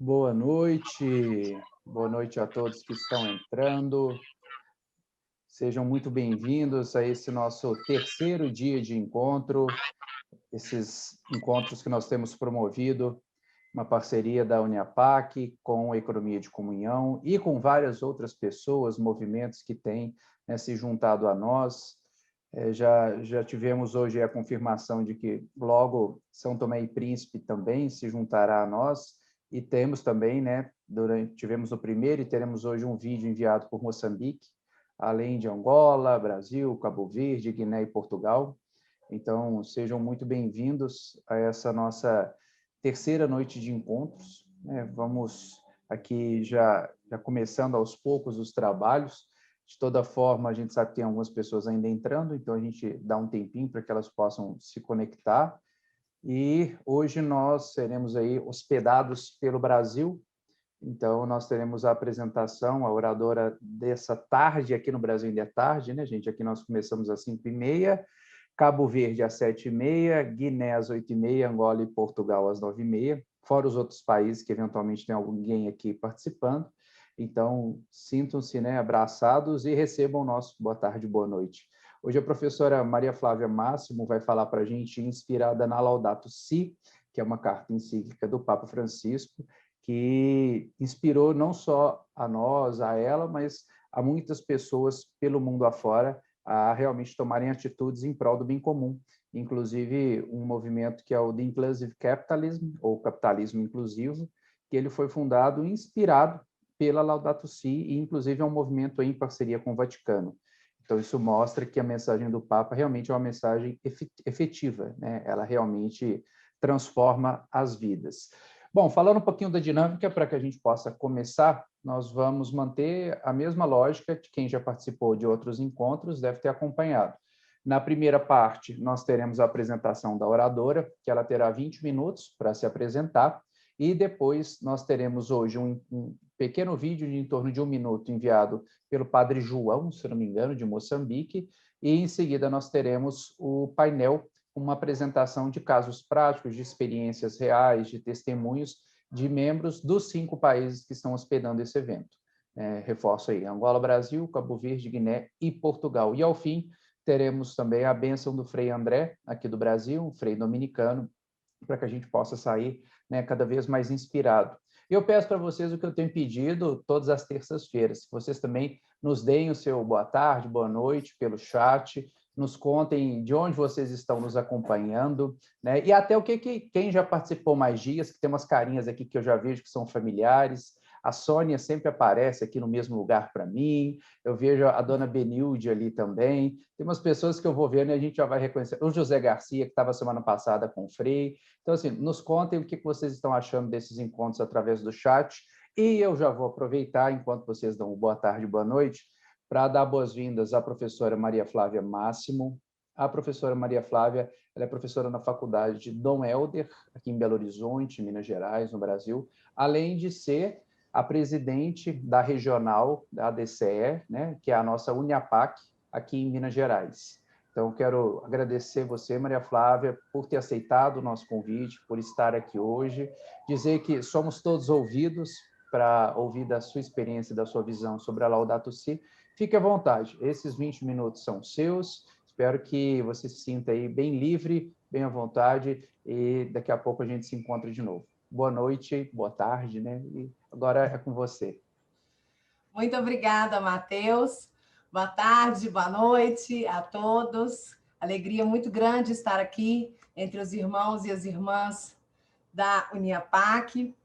Boa noite a todos que estão entrando. Sejam muito bem-vindos a esse nosso terceiro dia de encontro, esses encontros que nós temos promovido, uma parceria da Uniapac com a Economia de Comunhão e com várias outras pessoas, movimentos que têm, né, se juntado a nós. Já tivemos hoje a confirmação de que logo São Tomé e Príncipe também se juntará a nós, e temos também, né, tivemos o primeiro e teremos hoje um vídeo enviado por Moçambique, além de Angola, Brasil, Cabo Verde, Guiné e Portugal. Então, sejam muito bem-vindos a essa nossa terceira noite de encontros, né? Vamos aqui já começando aos poucos os trabalhos. De toda forma, a gente sabe que tem algumas pessoas ainda entrando, então a gente dá um tempinho para que elas possam se conectar. E hoje nós seremos aí hospedados pelo Brasil, então nós teremos a apresentação, a oradora dessa tarde, aqui no Brasil ainda é tarde, né, gente? Aqui nós começamos às 5h30, Cabo Verde às 7h30, Guiné às 8h30, Angola e Portugal às 9h30, fora os outros países que eventualmente tem alguém aqui participando. Então, sintam-se, né, abraçados e recebam o nosso boa tarde, boa noite. Hoje a professora Maria Flávia Máximo vai falar para a gente, inspirada na Laudato Si, que é uma carta encíclica do Papa Francisco, que inspirou não só a nós, a ela, mas a muitas pessoas pelo mundo afora a realmente tomarem atitudes em prol do bem comum. Inclusive, um movimento que é o The Inclusive Capitalism, ou capitalismo inclusivo, que ele foi fundado e inspirado pela Laudato Si, e inclusive é um movimento em parceria com o Vaticano. Então, isso mostra que a mensagem do Papa realmente é uma mensagem efetiva, né? Ela realmente transforma as vidas. Bom, falando um pouquinho da dinâmica, para que a gente possa começar, nós vamos manter a mesma lógica de quem já participou de outros encontros, deve ter acompanhado. Na primeira parte, nós teremos a apresentação da oradora, que ela terá 20 minutos para se apresentar, e depois nós teremos hoje um pequeno vídeo de em torno de 1 minuto enviado pelo Padre João, se não me engano, de Moçambique, e em seguida nós teremos o painel, uma apresentação de casos práticos, de experiências reais, de testemunhos de membros dos 5 países que estão hospedando esse evento. Reforço aí, Angola, Brasil, Cabo Verde, Guiné e Portugal. E, ao fim, teremos também a bênção do Frei André, aqui do Brasil, um frei dominicano, para que a gente possa sair, né, cada vez mais inspirado. Eu peço para vocês o que eu tenho pedido todas as terças-feiras, que vocês também nos deem o seu boa tarde, boa noite pelo chat, nos contem de onde vocês estão nos acompanhando, né? E até quem já participou mais dias, que tem umas carinhas aqui que eu já vejo que são familiares. A Sônia sempre aparece aqui no mesmo lugar para mim, eu vejo a dona Benilde ali também, tem umas pessoas que eu vou vendo e a gente já vai reconhecer, o José Garcia, que estava semana passada com o Frei. Então, assim, nos contem o que vocês estão achando desses encontros através do chat, e eu já vou aproveitar, enquanto vocês dão boa tarde, boa noite, para dar boas-vindas à professora Maria Flávia Máximo. A professora Maria Flávia, ela é professora na Faculdade de Dom Helder, aqui em Belo Horizonte, Minas Gerais, no Brasil, além de ser a presidente da regional da ADCE, né, que é a nossa Uniapac, aqui em Minas Gerais. Então, quero agradecer você, Maria Flávia, por ter aceitado o nosso convite, por estar aqui hoje, dizer que somos todos ouvidos para ouvir da sua experiência, da sua visão sobre a Laudato Si. Fique à vontade, esses 20 minutos são seus, espero que você se sinta aí bem livre, bem à vontade, e daqui a pouco a gente se encontra de novo. Boa noite, boa tarde, né? E agora é com você. Muito obrigada, Matheus. Boa tarde, boa noite a todos. Alegria muito grande estar aqui entre os irmãos e as irmãs da Uniapac,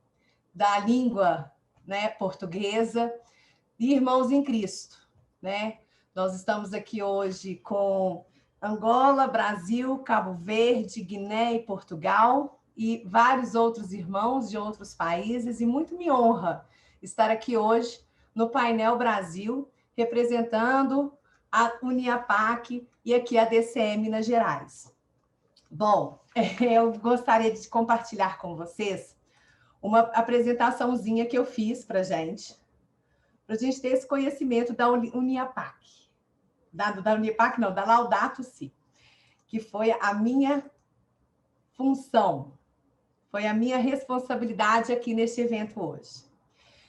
da língua, né, portuguesa, e irmãos em Cristo, né? Nós estamos aqui hoje com Angola, Brasil, Cabo Verde, Guiné e Portugal, e vários outros irmãos de outros países, e muito me honra estar aqui hoje no painel Brasil, representando a Uniapac e aqui a DCE Minas Gerais. Bom, eu gostaria de compartilhar com vocês uma apresentaçãozinha que eu fiz para a gente ter esse conhecimento da Uniapac. Da Uniapac, não, da Laudato Si, que foi a minha função. Foi a minha responsabilidade aqui neste evento hoje.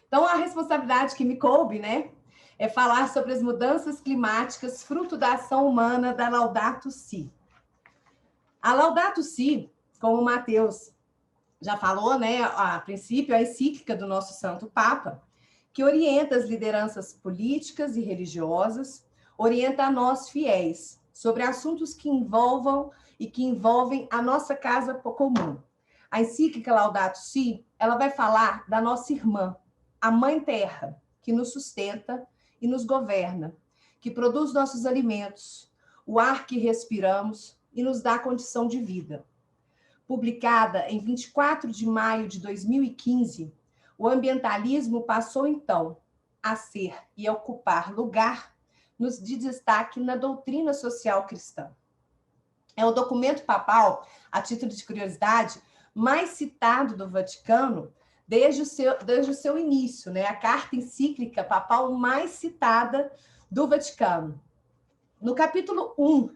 Então, a responsabilidade que me coube, né, é falar sobre as mudanças climáticas fruto da ação humana da Laudato Si. A Laudato Si, como o Matheus já falou, né, a princípio, a encíclica do nosso Santo Papa, que orienta as lideranças políticas e religiosas, orienta a nós fiéis sobre assuntos que envolvem a nossa casa comum. A encíclica Laudato Si, ela vai falar da nossa irmã, a Mãe Terra, que nos sustenta e nos governa, que produz nossos alimentos, o ar que respiramos e nos dá condição de vida. Publicada em 24 de maio de 2015, o ambientalismo passou, então, a ser e a ocupar lugar de destaque na doutrina social cristã. É o documento papal, a título de curiosidade, mais citado do Vaticano desde o seu início, né? A carta encíclica papal mais citada do Vaticano. No capítulo 1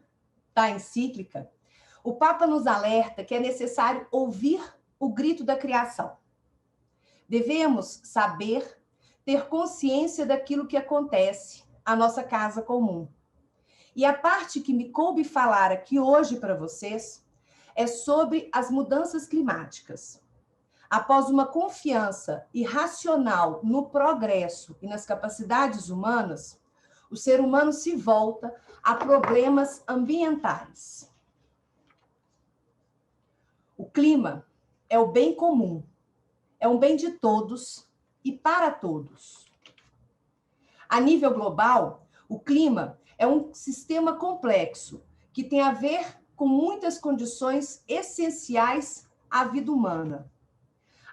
da encíclica, o Papa nos alerta que é necessário ouvir o grito da criação. Devemos saber, ter consciência daquilo que acontece à nossa casa comum. E a parte que me coube falar aqui hoje para vocês é sobre as mudanças climáticas. Após uma confiança irracional no progresso e nas capacidades humanas, o ser humano se volta a problemas ambientais. O clima é o bem comum, é um bem de todos e para todos. A nível global, o clima é um sistema complexo que tem a ver com muitas condições essenciais à vida humana.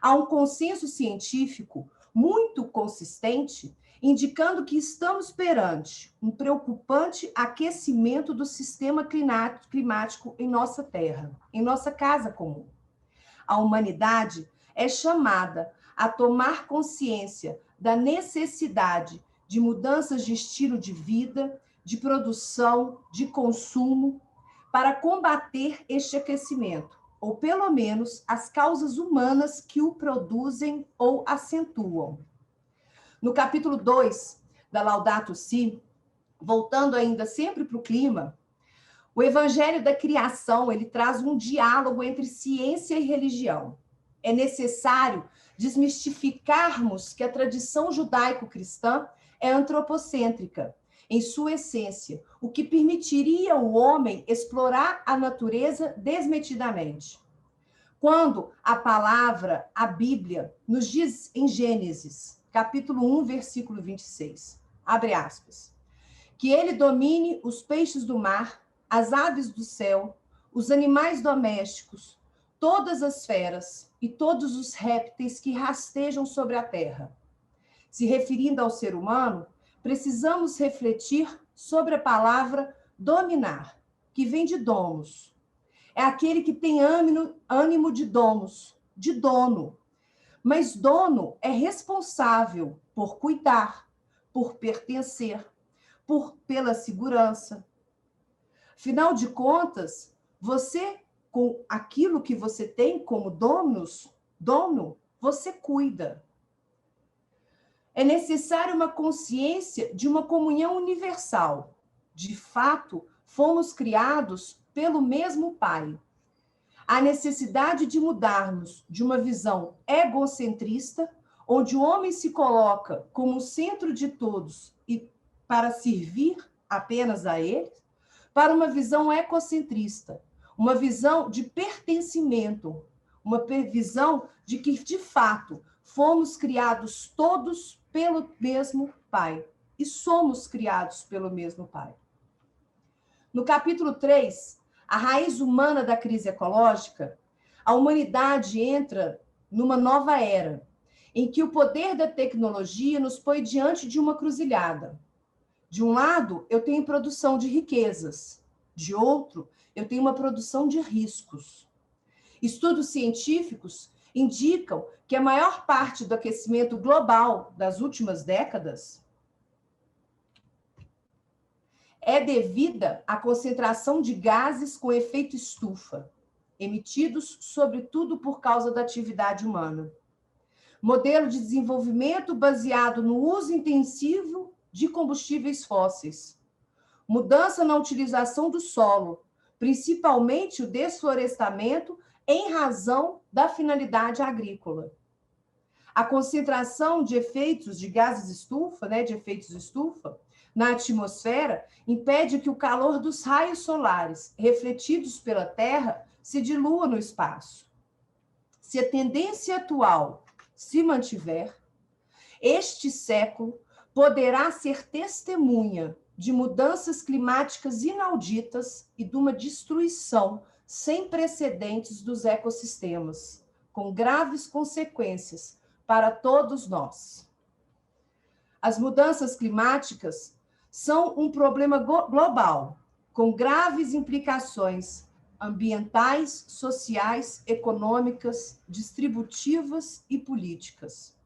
Há um consenso científico muito consistente indicando que estamos perante um preocupante aquecimento do sistema climático em nossa Terra, em nossa casa comum. A humanidade é chamada a tomar consciência da necessidade de mudanças de estilo de vida, de produção, de consumo, para combater este aquecimento, ou pelo menos as causas humanas que o produzem ou acentuam. No capítulo 2 da Laudato Si, voltando ainda sempre para o clima, o Evangelho da Criação, ele traz um diálogo entre ciência e religião. É necessário desmistificarmos que a tradição judaico-cristã é antropocêntrica, em sua essência, o que permitiria ao homem explorar a natureza desmedidamente. Quando a palavra, a Bíblia, nos diz em Gênesis, capítulo 1, versículo 26, abre aspas, que ele domine os peixes do mar, as aves do céu, os animais domésticos, todas as feras e todos os répteis que rastejam sobre a terra. Se referindo ao ser humano, precisamos refletir sobre a palavra dominar, que vem de domus. É aquele que tem ânimo de domus, de dono. Mas dono é responsável por cuidar, por pertencer, pela segurança. Afinal de contas, você, com aquilo que você tem como dono, você cuida. É necessário uma consciência de uma comunhão universal. De fato, fomos criados pelo mesmo Pai. A necessidade de mudarmos de uma visão egocentrista, onde o homem se coloca como o centro de todos e para servir apenas a ele, para uma visão ecocentrista, uma visão de pertencimento, uma visão de que, de fato, fomos criados todos pelo mesmo Pai e somos criados pelo mesmo Pai. No capítulo 3, a raiz humana da crise ecológica, a humanidade entra numa nova era, em que o poder da tecnologia nos põe diante de uma cruzilhada. De um lado, eu tenho produção de riquezas. De outro, eu tenho uma produção de riscos. Estudos científicos indicam que a maior parte do aquecimento global das últimas décadas é devida à concentração de gases com efeito estufa. emitidos sobretudo por causa da atividade humana. Modelo de desenvolvimento baseado no uso intensivo de combustíveis fósseis. Mudança na utilização do solo, principalmente o desflorestamento em razão da finalidade agrícola. A concentração de efeitos de gases estufa, de efeitos estufa, na atmosfera impede que o calor dos raios solares refletidos pela Terra se dilua no espaço. Se a tendência atual se mantiver, este século poderá ser testemunha de mudanças climáticas inauditas e de uma destruição sem precedentes dos ecossistemas, com graves consequências para todos nós. As mudanças climáticas são um problema global, com graves implicações ambientais, sociais, econômicas, distributivas e políticas,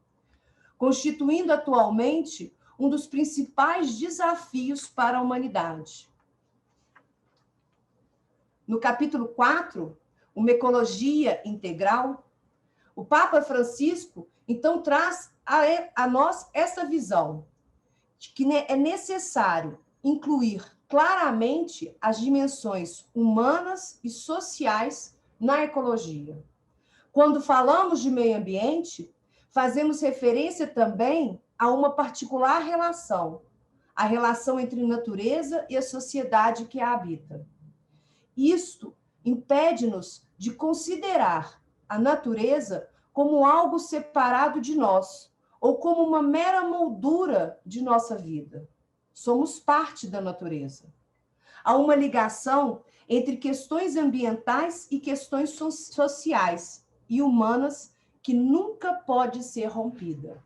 constituindo atualmente um dos principais desafios para a humanidade. No capítulo 4, Uma Ecologia Integral, o Papa Francisco, então, traz a nós essa visão de que é necessário incluir claramente as dimensões humanas e sociais na ecologia. Quando falamos de meio ambiente, fazemos referência também a uma particular relação, a relação entre natureza e a sociedade que a habita. Isto impede-nos de considerar a natureza como algo separado de nós, ou como uma mera moldura de nossa vida. Somos parte da natureza. Há uma ligação entre questões ambientais e questões sociais e humanas que nunca pode ser rompida.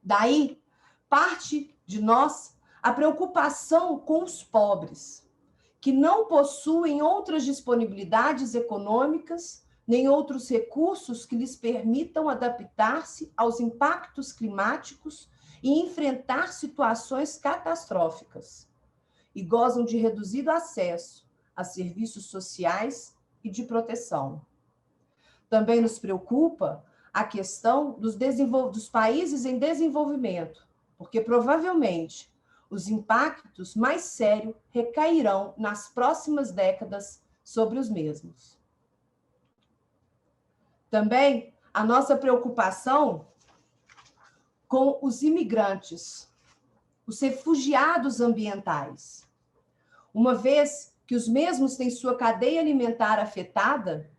Daí, parte de nós a preocupação com os pobres, que não possuem outras disponibilidades econômicas, nem outros recursos que lhes permitam adaptar-se aos impactos climáticos e enfrentar situações catastróficas, e gozam de reduzido acesso a serviços sociais e de proteção. Também nos preocupa a questão dos países em desenvolvimento, porque provavelmente os impactos mais sérios recairão nas próximas décadas sobre os mesmos. Também a nossa preocupação com os imigrantes, os refugiados ambientais, uma vez que os mesmos têm sua cadeia alimentar afetada,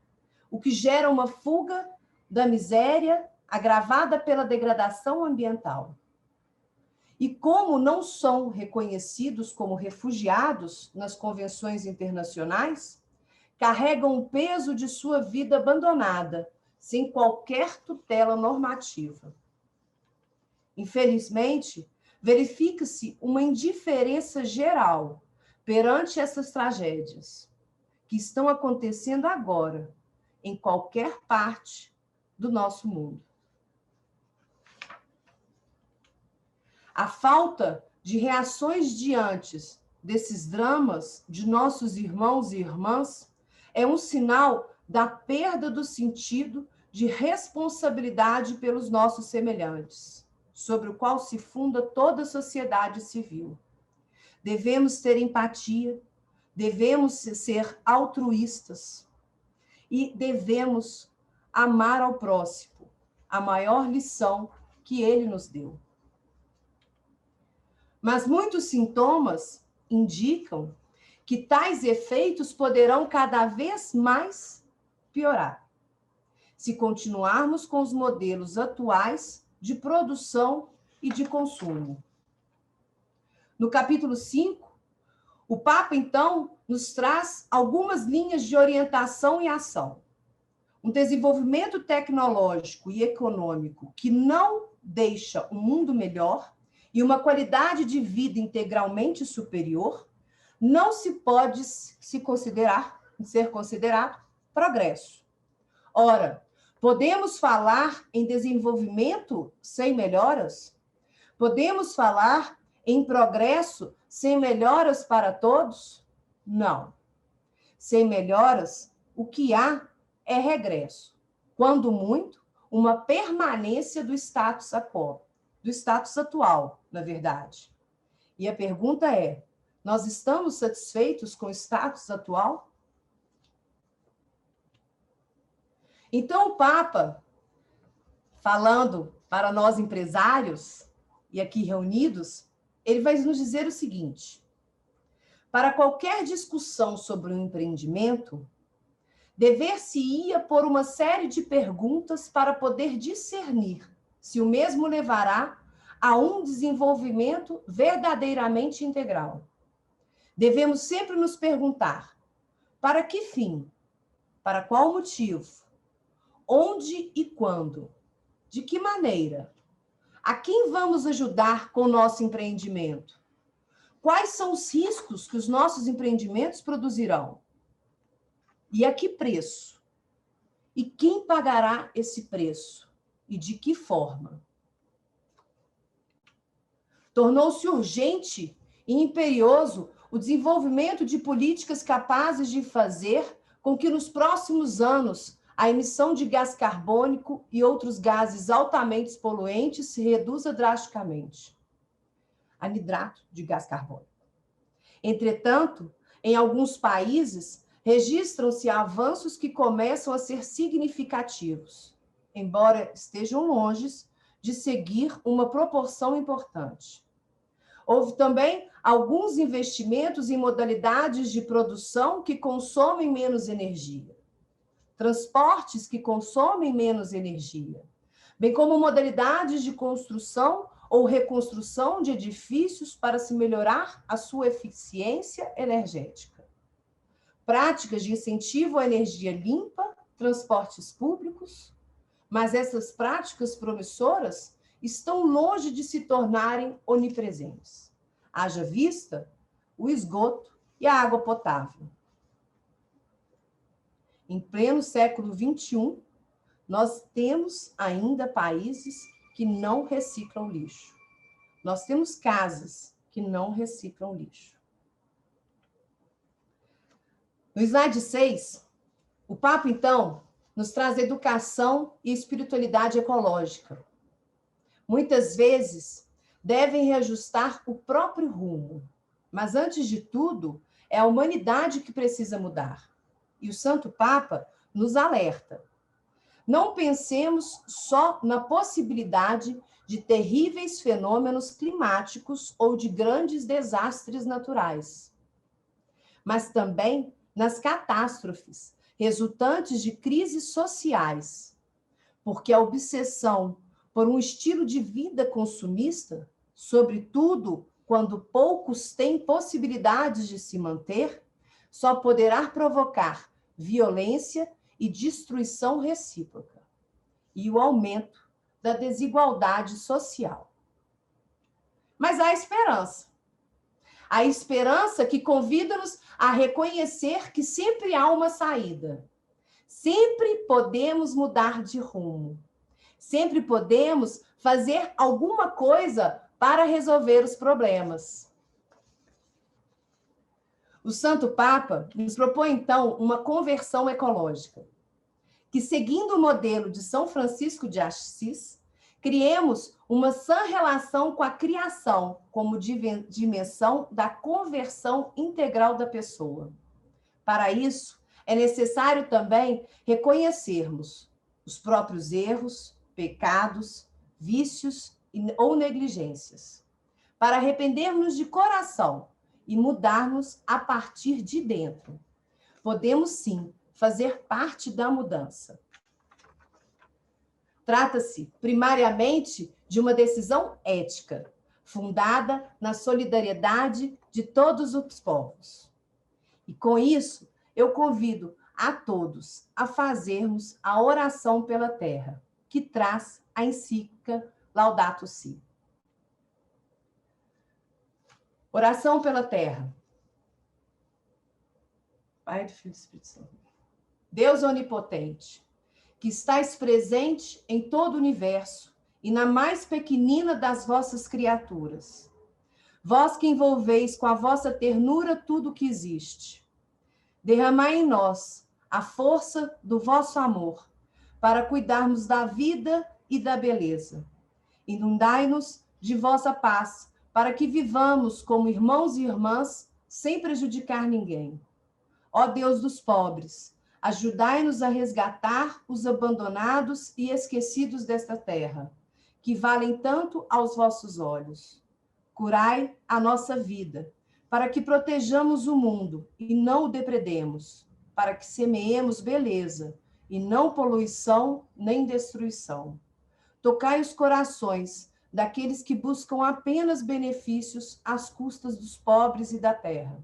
o que gera uma fuga da miséria agravada pela degradação ambiental. E como não são reconhecidos como refugiados nas convenções internacionais, carregam o peso de sua vida abandonada, sem qualquer tutela normativa. Infelizmente, verifica-se uma indiferença geral perante essas tragédias, que estão acontecendo agora, em qualquer parte do nosso mundo. A falta de reações diante desses dramas de nossos irmãos e irmãs é um sinal da perda do sentido de responsabilidade pelos nossos semelhantes, sobre o qual se funda toda a sociedade civil. Devemos ter empatia, devemos ser altruístas e devemos amar ao próximo, a maior lição que ele nos deu. Mas muitos sintomas indicam que tais efeitos poderão cada vez mais piorar, se continuarmos com os modelos atuais de produção e de consumo. No capítulo 5, o Papa, então, nos traz algumas linhas de orientação e ação. Um desenvolvimento tecnológico e econômico que não deixa um mundo melhor e uma qualidade de vida integralmente superior não se pode ser considerado progresso. Ora, podemos falar em desenvolvimento sem melhoras? Podemos falar em progresso sem melhoras para todos? Não. Sem melhoras, o que há é regresso, quando muito, uma permanência do status quo, do status atual, na verdade. E a pergunta é: nós estamos satisfeitos com o status atual? Então, o Papa, falando para nós empresários, e aqui reunidos, ele vai nos dizer o seguinte: para qualquer discussão sobre um empreendimento, dever-se-ia por uma série de perguntas para poder discernir se o mesmo levará a um desenvolvimento verdadeiramente integral. Devemos sempre nos perguntar: para que fim? Para qual motivo? Onde e quando? De que maneira? A quem vamos ajudar com o nosso empreendimento? Quais são os riscos que os nossos empreendimentos produzirão? E a que preço? E quem pagará esse preço? E de que forma? Tornou-se urgente e imperioso o desenvolvimento de políticas capazes de fazer com que nos próximos anos a emissão de gás carbônico e outros gases altamente poluentes se reduza drasticamente. Anidrato de gás carbônico. Entretanto, em alguns países, registram-se avanços que começam a ser significativos, embora estejam longe de seguir uma proporção importante. Houve também alguns investimentos em modalidades de produção que consomem menos energia, transportes que consomem menos energia, bem como modalidades de construção ou reconstrução de edifícios para se melhorar a sua eficiência energética. Práticas de incentivo à energia limpa, transportes públicos, mas essas práticas promissoras estão longe de se tornarem onipresentes. Haja vista o esgoto e a água potável. Em pleno século XXI, nós temos ainda países que não reciclam lixo. Nós temos casas que não reciclam lixo. No slide 6, o Papa, então, nos traz educação e espiritualidade ecológica. Muitas vezes, devem reajustar o próprio rumo, mas, antes de tudo, é a humanidade que precisa mudar. E o Santo Papa nos alerta: não pensemos só na possibilidade de terríveis fenômenos climáticos ou de grandes desastres naturais, mas também nas catástrofes resultantes de crises sociais, porque a obsessão por um estilo de vida consumista, sobretudo quando poucos têm possibilidades de se manter, só poderá provocar violência e destruição recíproca, e o aumento da desigualdade social. Mas há esperança. A esperança que convida-nos a reconhecer que sempre há uma saída. Sempre podemos mudar de rumo. Sempre podemos fazer alguma coisa para resolver os problemas. O Santo Papa nos propõe, então, uma conversão ecológica, que, seguindo o modelo de São Francisco de Assis, criemos uma sã relação com a criação como dimensão da conversão integral da pessoa. Para isso, é necessário também reconhecermos os próprios erros, pecados, vícios ou negligências, para arrependermos de coração e mudarmos a partir de dentro. Podemos, sim, fazer parte da mudança. Trata-se, primariamente, de uma decisão ética, fundada na solidariedade de todos os povos. E, com isso, eu convido a todos a fazermos a oração pela terra, que traz a encíclica Laudato Si. Oração pela terra. Pai do Filho e do Espírito Santo. Deus onipotente, que estais presente em todo o universo e na mais pequenina das vossas criaturas. Vós que envolveis com a vossa ternura tudo o que existe. Derramai em nós a força do vosso amor, para cuidarmos da vida e da beleza. Inundai-nos de vossa paz, para que vivamos como irmãos e irmãs, sem prejudicar ninguém. Ó Deus dos pobres, ajudai-nos a resgatar os abandonados e esquecidos desta terra, que valem tanto aos vossos olhos. Curai a nossa vida, para que protejamos o mundo e não o depredemos, para que semeemos beleza e não poluição nem destruição. Tocai os corações daqueles que buscam apenas benefícios às custas dos pobres e da terra.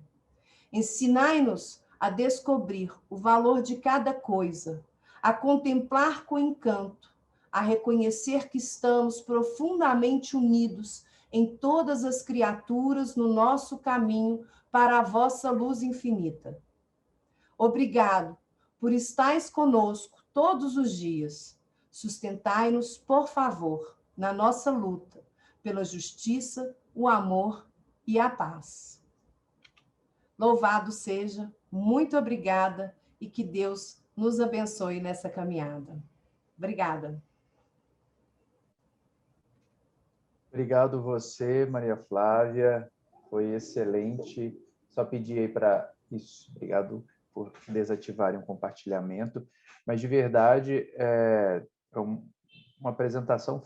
Ensinai-nos a descobrir o valor de cada coisa, a contemplar com encanto, a reconhecer que estamos profundamente unidos em todas as criaturas no nosso caminho para a vossa luz infinita. Obrigado por estais conosco todos os dias. Sustentai-nos, por favor, na nossa luta pela justiça, o amor e a paz. Louvado seja, muito obrigada e que Deus nos abençoe nessa caminhada. Obrigada. Obrigado você, Maria Flávia, foi excelente. Só pedir aí para isso, obrigado por desativarem o compartilhamento, mas de verdade é uma apresentação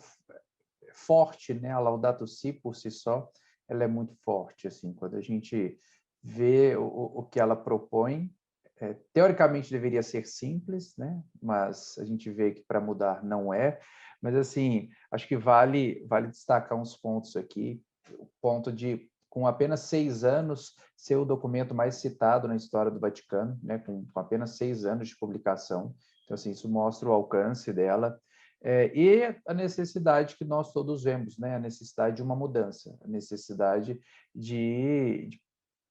forte, né? A Laudato Si por si só, ela é muito forte, assim, quando a gente vê o que ela propõe, teoricamente deveria ser simples, né? Mas a gente vê que para mudar não é. Mas, assim, acho que vale destacar uns pontos aqui. O ponto de, com apenas 6 anos, ser o documento mais citado na história do Vaticano, né? Com apenas 6 anos de publicação. Então, assim, isso mostra o alcance dela. E a necessidade que nós todos vemos, né? A necessidade de uma mudança, a necessidade de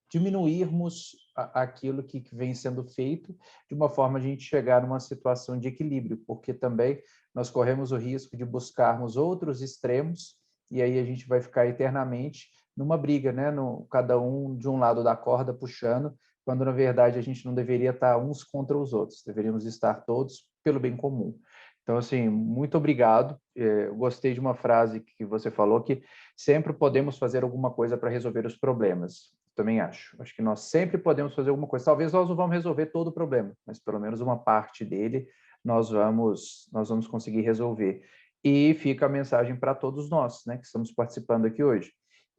diminuirmos aquilo que vem sendo feito, de uma forma a gente chegar numa situação de equilíbrio, porque também nós corremos o risco de buscarmos outros extremos, e aí a gente vai ficar eternamente numa briga, né? Cada um de um lado da corda puxando, quando na verdade a gente não deveria estar uns contra os outros, deveríamos estar todos pelo bem comum. Então, assim, muito obrigado. Eu gostei de uma frase que você falou, que sempre podemos fazer alguma coisa para resolver os problemas. Também acho. Acho que nós sempre podemos fazer alguma coisa. Talvez nós não vamos resolver todo o problema, mas pelo menos uma parte dele nós vamos conseguir resolver. E fica a mensagem para todos nós, né, que estamos participando aqui hoje.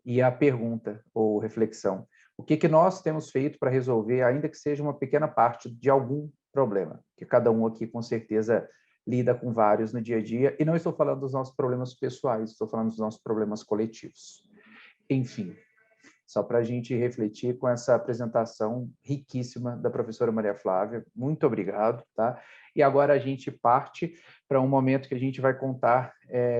E a pergunta ou reflexão: o que nós temos feito para resolver, ainda que seja uma pequena parte de algum problema? Que cada um aqui, com certeza, lida com vários no dia a dia. E não estou falando dos nossos problemas pessoais, estou falando dos nossos problemas coletivos. Enfim, só para a gente refletir com essa apresentação riquíssima da professora Maria Flávia. Muito obrigado, tá? E agora a gente parte para um momento que a gente vai contar.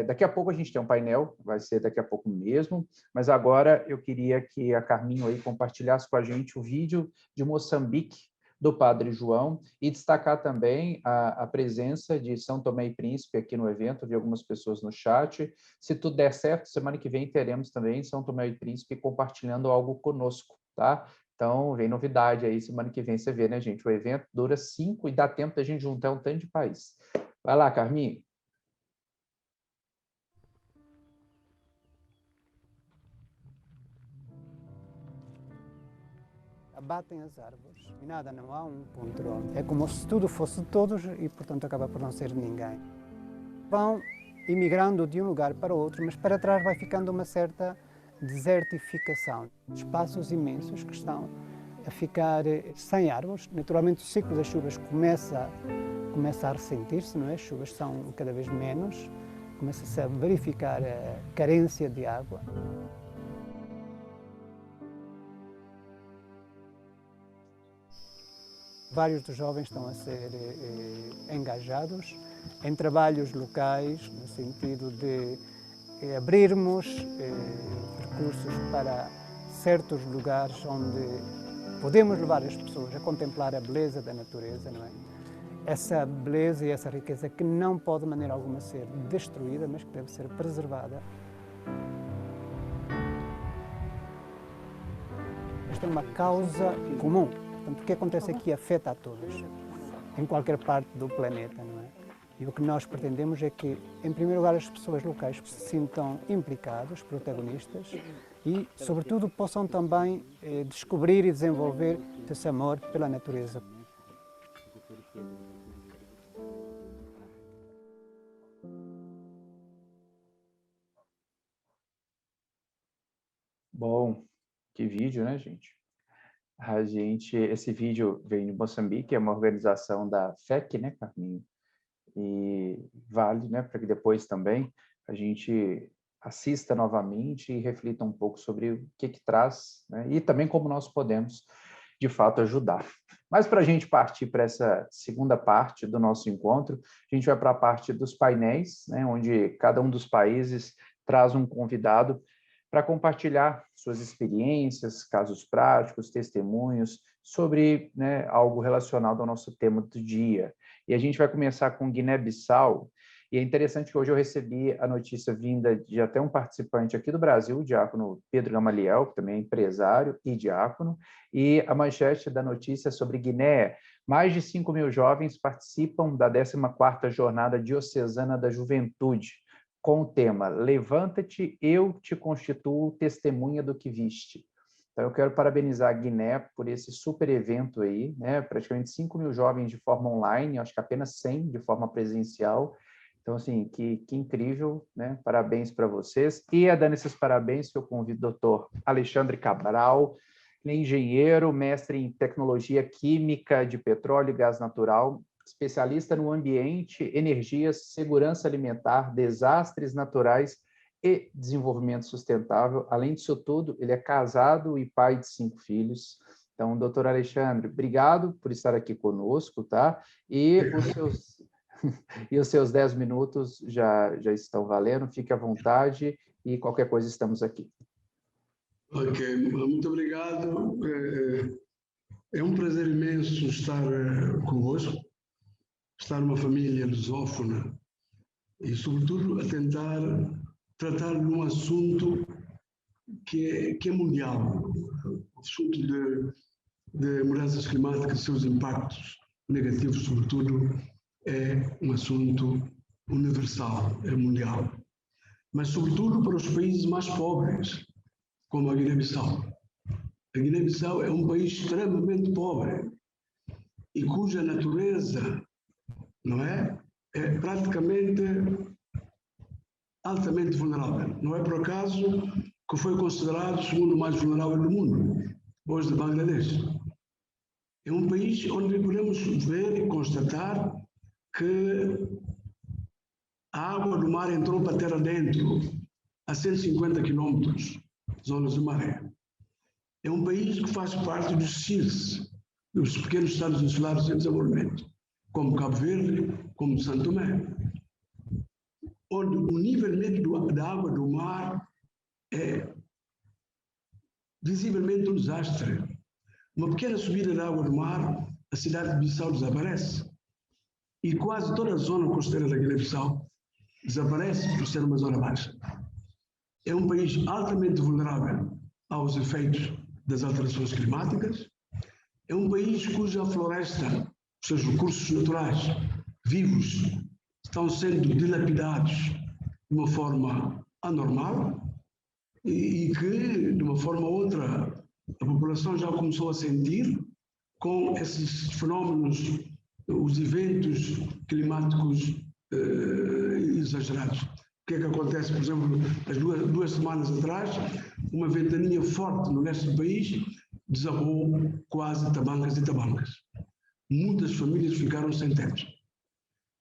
Daqui a pouco a gente tem um painel, vai ser daqui a pouco mesmo, mas agora eu queria que a Carminho aí compartilhasse com a gente o vídeo de Moçambique, do Padre João, e destacar também a presença de São Tomé e Príncipe aqui no evento, vi algumas pessoas no chat. Se tudo der certo, semana que vem teremos também São Tomé e Príncipe compartilhando algo conosco, tá? Então, vem novidade aí, semana que vem você vê, né, gente? O evento dura 5 e dá tempo da gente juntar um tanto de país. Vai lá, Carminho. Abatem as árvores e nada, não há um controle. É como se tudo fosse de todos e, portanto, acaba por não ser de ninguém. Vão imigrando de um lugar para outro, mas para trás vai ficando uma certa desertificação. Espaços imensos que estão a ficar sem árvores. Naturalmente, o ciclo das chuvas começa a ressentir-se, não é? As chuvas são cada vez menos, começa-se a verificar a carência de água. Vários dos jovens estão a ser engajados em trabalhos locais, no sentido de abrirmos recursos para certos lugares onde podemos levar as pessoas a contemplar a beleza da natureza, não é? Essa beleza e essa riqueza que não pode de maneira alguma ser destruída, mas que deve ser preservada. Esta é uma causa comum. Portanto, o que acontece aqui afeta a todos. em qualquer parte do planeta, não é? E o que nós pretendemos é que, em primeiro lugar, as pessoas locais se sintam implicadas, protagonistas e, sobretudo, possam também descobrir e desenvolver esse amor pela natureza. Bom, que vídeo, né, gente? Esse vídeo vem de Moçambique, é uma organização da FEC, né, Carminho? E vale, né, para que depois também a gente assista novamente e reflita um pouco sobre o que traz, né, e também como nós podemos, de fato, ajudar. Mas para a gente partir para essa segunda parte do nosso encontro, a gente vai para a parte dos painéis, né, onde cada um dos países traz um convidado para compartilhar suas experiências, casos práticos, testemunhos sobre, né, algo relacionado ao nosso tema do dia. E a gente vai começar com Guiné-Bissau, e é interessante que hoje eu recebi a notícia vinda de até um participante aqui do Brasil, o diácono Pedro Gamaliel, que também é empresário e diácono, e a manchete da notícia sobre Guiné: mais de 5.000 jovens participam da 14ª Jornada Diocesana da Juventude, com o tema Levanta-te, eu te constituo testemunha do que viste. Então, eu quero parabenizar a Guiné por esse super evento aí, né? Praticamente 5.000 jovens de forma online, acho que apenas 100 de forma presencial. Então, assim, que incrível, né? Parabéns para vocês. E dando esses parabéns, eu convido o doutor Alexandre Cabral, engenheiro, mestre em tecnologia química de petróleo e gás natural, especialista no ambiente, energias, segurança alimentar, desastres naturais e desenvolvimento sustentável. Além disso tudo, ele é casado e pai de 5 filhos. Então, doutor Alexandre, obrigado por estar aqui conosco, tá? E os seus 10 minutos já estão valendo, fique à vontade e qualquer coisa estamos aqui. Ok, muito obrigado. É um prazer imenso estar convosco, estar numa família lusófona e, sobretudo, a tentar tratar de um assunto que é mundial, o assunto de mudanças climáticas e seus impactos negativos, sobretudo, é um assunto universal, é mundial. Mas, sobretudo, para os países mais pobres, como a Guiné-Bissau. A Guiné-Bissau é um país extremamente pobre e cuja natureza, não é praticamente altamente vulnerável. Não é por acaso que foi considerado o segundo mais vulnerável do mundo, depois de Bangladesh. É um país onde podemos ver e constatar que a água do mar entrou para a terra dentro, a 150 quilômetros, zonas de maré. É um país que faz parte dos CIRS, dos pequenos estados insulares em desenvolvimento, como Cabo Verde, como São Tomé, onde o nível médio da água do mar é visivelmente um desastre. Uma pequena subida da água do mar, a cidade de Bissau desaparece. E quase toda a zona costeira da Guiné-Bissau desaparece por ser uma zona baixa. É um país altamente vulnerável aos efeitos das alterações climáticas. É um país cuja floresta, os seus recursos naturais vivos, estão sendo dilapidados de uma forma anormal e que, de uma forma ou outra, a população já começou a sentir com esses fenómenos, os eventos climáticos exagerados. O que é que acontece, por exemplo, as duas semanas atrás, uma ventania forte no leste do país desabou quase Tabancas e Tabancas. Muitas famílias ficaram sem teto.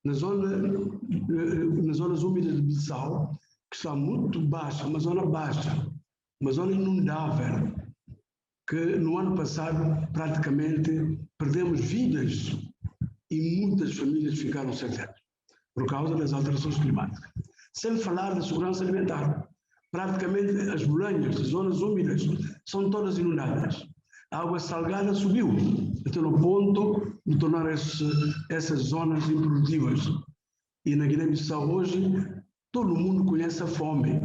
Nas zonas úmidas de Bissau, que está muito baixa, uma zona baixa, uma zona inundável, que no ano passado praticamente perdemos vidas e muitas famílias ficaram sem teto, por causa das alterações climáticas. Sem falar da segurança alimentar. Praticamente as bolanhas, as zonas úmidas, são todas inundadas. A água salgada subiu, até no ponto de tornar essas zonas improdutivas. E na Guiné-Bissau hoje, todo mundo conhece a fome.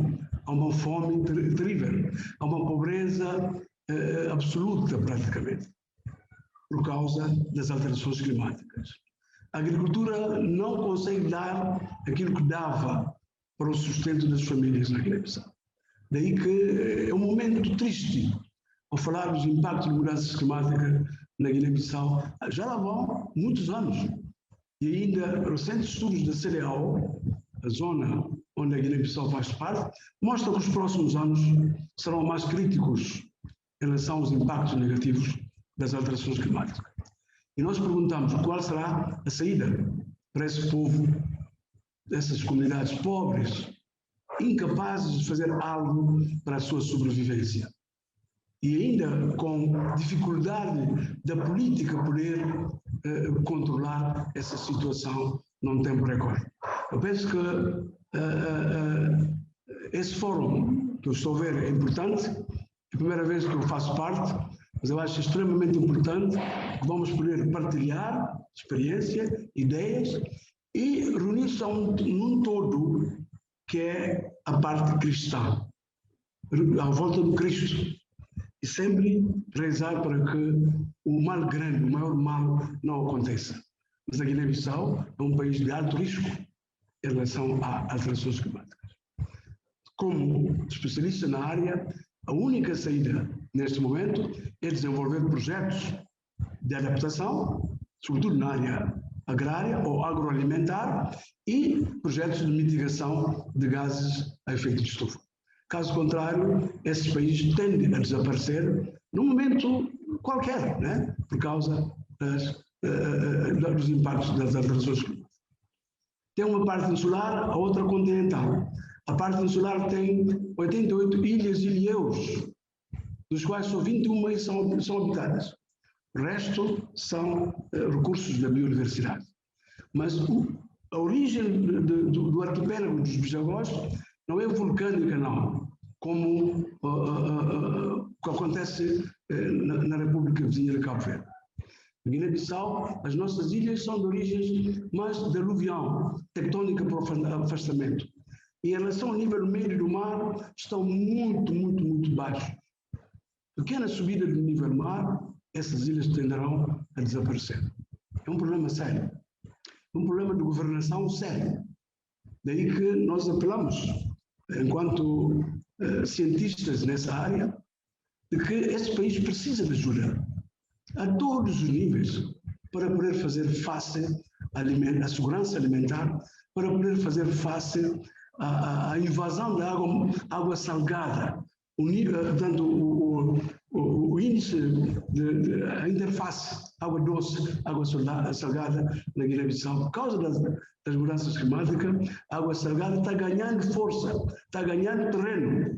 Há uma fome terrível, há uma pobreza absoluta, praticamente, por causa das alterações climáticas. A agricultura não consegue dar aquilo que dava para o sustento das famílias na Guiné-Bissau. Daí que é um momento triste ao falar dos impactos de mudanças climáticas na Guiné-Bissau. Já lá vão muitos anos. E ainda recentes estudos da CDAO, a zona onde a Guiné-Bissau faz parte, mostram que os próximos anos serão mais críticos em relação aos impactos negativos das alterações climáticas. E nós perguntamos qual será a saída para esse povo, dessas comunidades pobres, incapazes de fazer algo para a sua sobrevivência. E ainda com dificuldade da política poder controlar essa situação num tempo recorde. Eu penso que esse fórum que eu estou a ver é importante, é a primeira vez que eu faço parte, mas eu acho extremamente importante que vamos poder partilhar experiência, ideias e reunir-se num todo que é a parte cristã, à volta do Cristo. E sempre rezar para que o mal grande, o maior mal, não aconteça. Mas a Guiné-Bissau é um país de alto risco em relação a alterações climáticas. Como especialista na área, a única saída neste momento é desenvolver projetos de adaptação, sobretudo na área agrária ou agroalimentar, e projetos de mitigação de gases a efeito de estufa. Caso contrário, esses países tendem a desaparecer num momento qualquer, né? Por causa dos impactos das alterações climáticas. Tem uma parte insular, a outra continental. A parte insular tem 88 ilhas e ilhéus, dos quais só 21 são habitadas. O resto são recursos da biodiversidade. Mas a origem do arquipélago dos Bijagós não é vulcânica, não, como que acontece na República Vizinha de Cabo Verde. Na Guiné-Bissau, as nossas ilhas são de origens mais de aluvião, tectônica por afastamento. E em relação ao nível médio do mar, estão muito baixos. Pequena subida do nível do mar, essas ilhas tenderão a desaparecer. É um problema sério. É um problema de governação sério. Daí que nós apelamos, enquanto cientistas nessa área, de que esse país precisa de ajuda a todos os níveis para poder fazer face à segurança alimentar, para poder fazer face à invasão da água salgada, o índice a interface água doce, água salgada na Guiné-Bissau, por causa das mudanças climáticas, a água salgada está ganhando força, está ganhando terreno,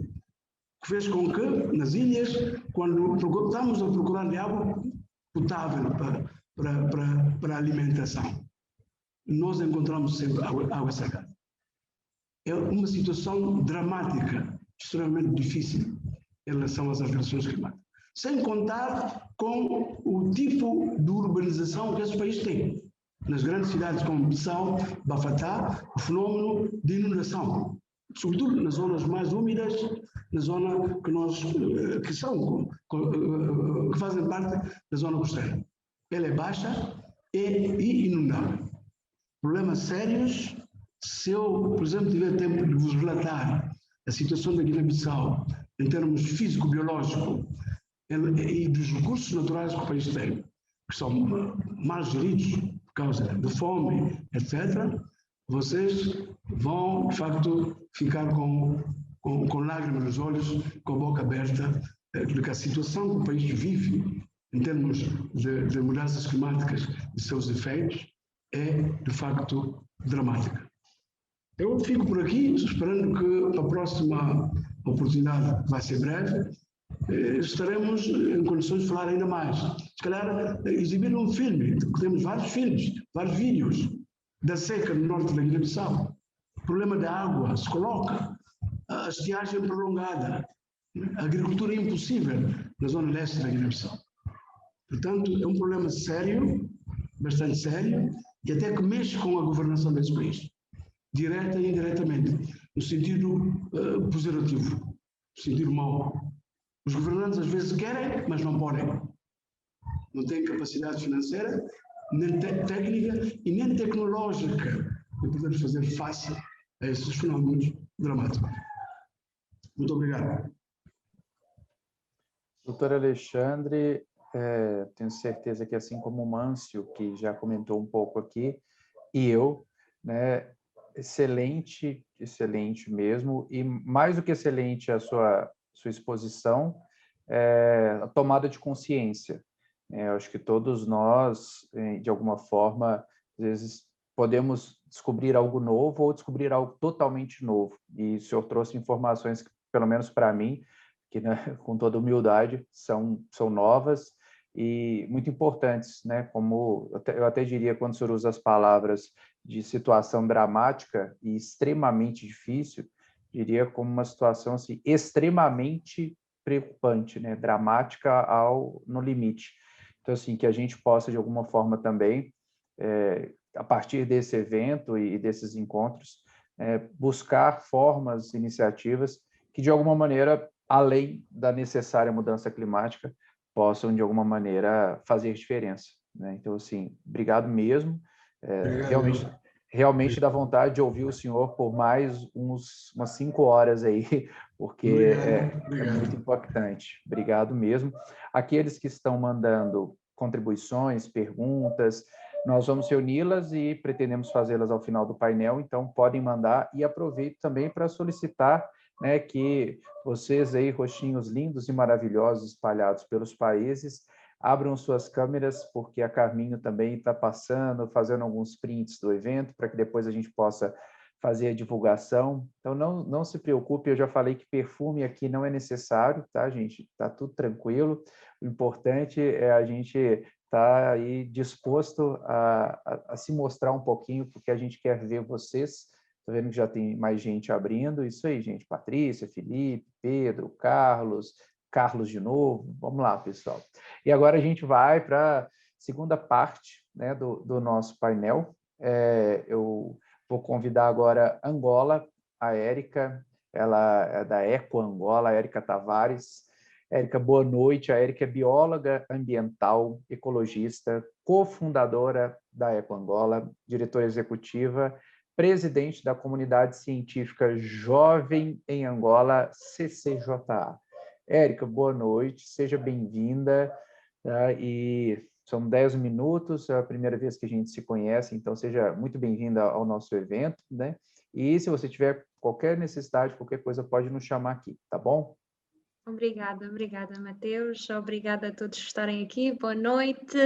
que fez com que nas ilhas, quando estamos a procurar de água potável para a alimentação, nós encontramos sempre água salgada. É uma situação dramática, extremamente difícil em relação às alterações climáticas. Sem contar com o tipo de urbanização que esse país tem. Nas grandes cidades como Bissau, Bafatá, o fenômeno de inundação, sobretudo nas zonas mais úmidas, na zona que fazem parte da zona costeira. Ela é baixa e inundável. Problemas sérios. Se eu, por exemplo, tiver tempo de vos relatar a situação da Guiné-Bissau em termos físico-biológicos e dos recursos naturais que o país tem, que são mal geridos por causa de fome, etc., vocês vão, de facto, ficar com lágrimas nos olhos, com a boca aberta, porque a situação que o país vive em termos de mudanças climáticas e seus efeitos é, de facto, dramática. Eu fico por aqui, esperando que a próxima oportunidade vai ser breve, estaremos em condições de falar ainda mais. Se calhar exibir um filme, temos vários filmes, vários vídeos da seca no norte da Guiné-Bissau. O problema da água se coloca, a estiagem prolongada, a agricultura impossível na zona leste da Guiné-Bissau. Portanto, é um problema sério, bastante sério, e até que mexe com a governação desse país, direta e indiretamente, no sentido positivo, no sentido mau. Os governantes às vezes querem, mas não podem. Não têm capacidade financeira nem técnica e nem tecnológica para podermos fazer face a esses fenómenos dramáticos. Muito obrigado. Doutor Alexandre, tenho certeza que, assim como o Mâncio, que já comentou um pouco aqui, e eu, né, excelente, excelente mesmo, e mais do que excelente a sua exposição, a tomada de consciência. Eu acho que todos nós, de alguma forma, às vezes podemos descobrir algo novo ou descobrir algo totalmente novo. E o senhor trouxe informações que, pelo menos para mim, que, né, com toda humildade, são novas e muito importantes, né? Como eu até diria, quando o senhor usa as palavras de situação dramática e extremamente difícil, diria como uma situação assim, extremamente preocupante, né? Dramática no limite. Então, assim, que a gente possa, de alguma forma também, a partir desse evento e desses encontros, buscar formas, iniciativas que, de alguma maneira, além da necessária mudança climática, possam, de alguma maneira, fazer diferença, né? Então, assim, obrigado mesmo. Realmente dá vontade de ouvir o senhor por mais umas 5 horas aí, porque é muito impactante. Obrigado mesmo. Aqueles que estão mandando contribuições, perguntas, nós vamos reuni-las e pretendemos fazê-las ao final do painel, então podem mandar, e aproveito também para solicitar, né, que vocês aí, rostinhos lindos e maravilhosos espalhados pelos países, abram suas câmeras, porque a Carminho também está passando, fazendo alguns prints do evento, para que depois a gente possa fazer a divulgação. Então, não se preocupe, eu já falei que perfume aqui não é necessário, tá, gente? Está tudo tranquilo. O importante é a gente estar aí disposto a se mostrar um pouquinho, porque a gente quer ver vocês. Estou vendo que já tem mais gente abrindo. Isso aí, gente. Patrícia, Felipe, Pedro, Carlos de novo. Vamos lá, pessoal. E agora a gente vai para a segunda parte, né, do nosso painel. Eu vou convidar agora Angola, a Érica, ela é da Eco Angola, a Érica Tavares. Érica, boa noite. A Érica é bióloga ambiental, ecologista, cofundadora da Eco Angola, diretora executiva, presidente da comunidade científica Jovem em Angola, CCJA. Érica, boa noite, seja bem-vinda, tá? E são 10 minutos, é a primeira vez que a gente se conhece, então seja muito bem-vinda ao nosso evento, né? E se você tiver qualquer necessidade, qualquer coisa, pode nos chamar aqui, tá bom? Obrigada, Mateus. Obrigada a todos por estarem aqui. Boa noite.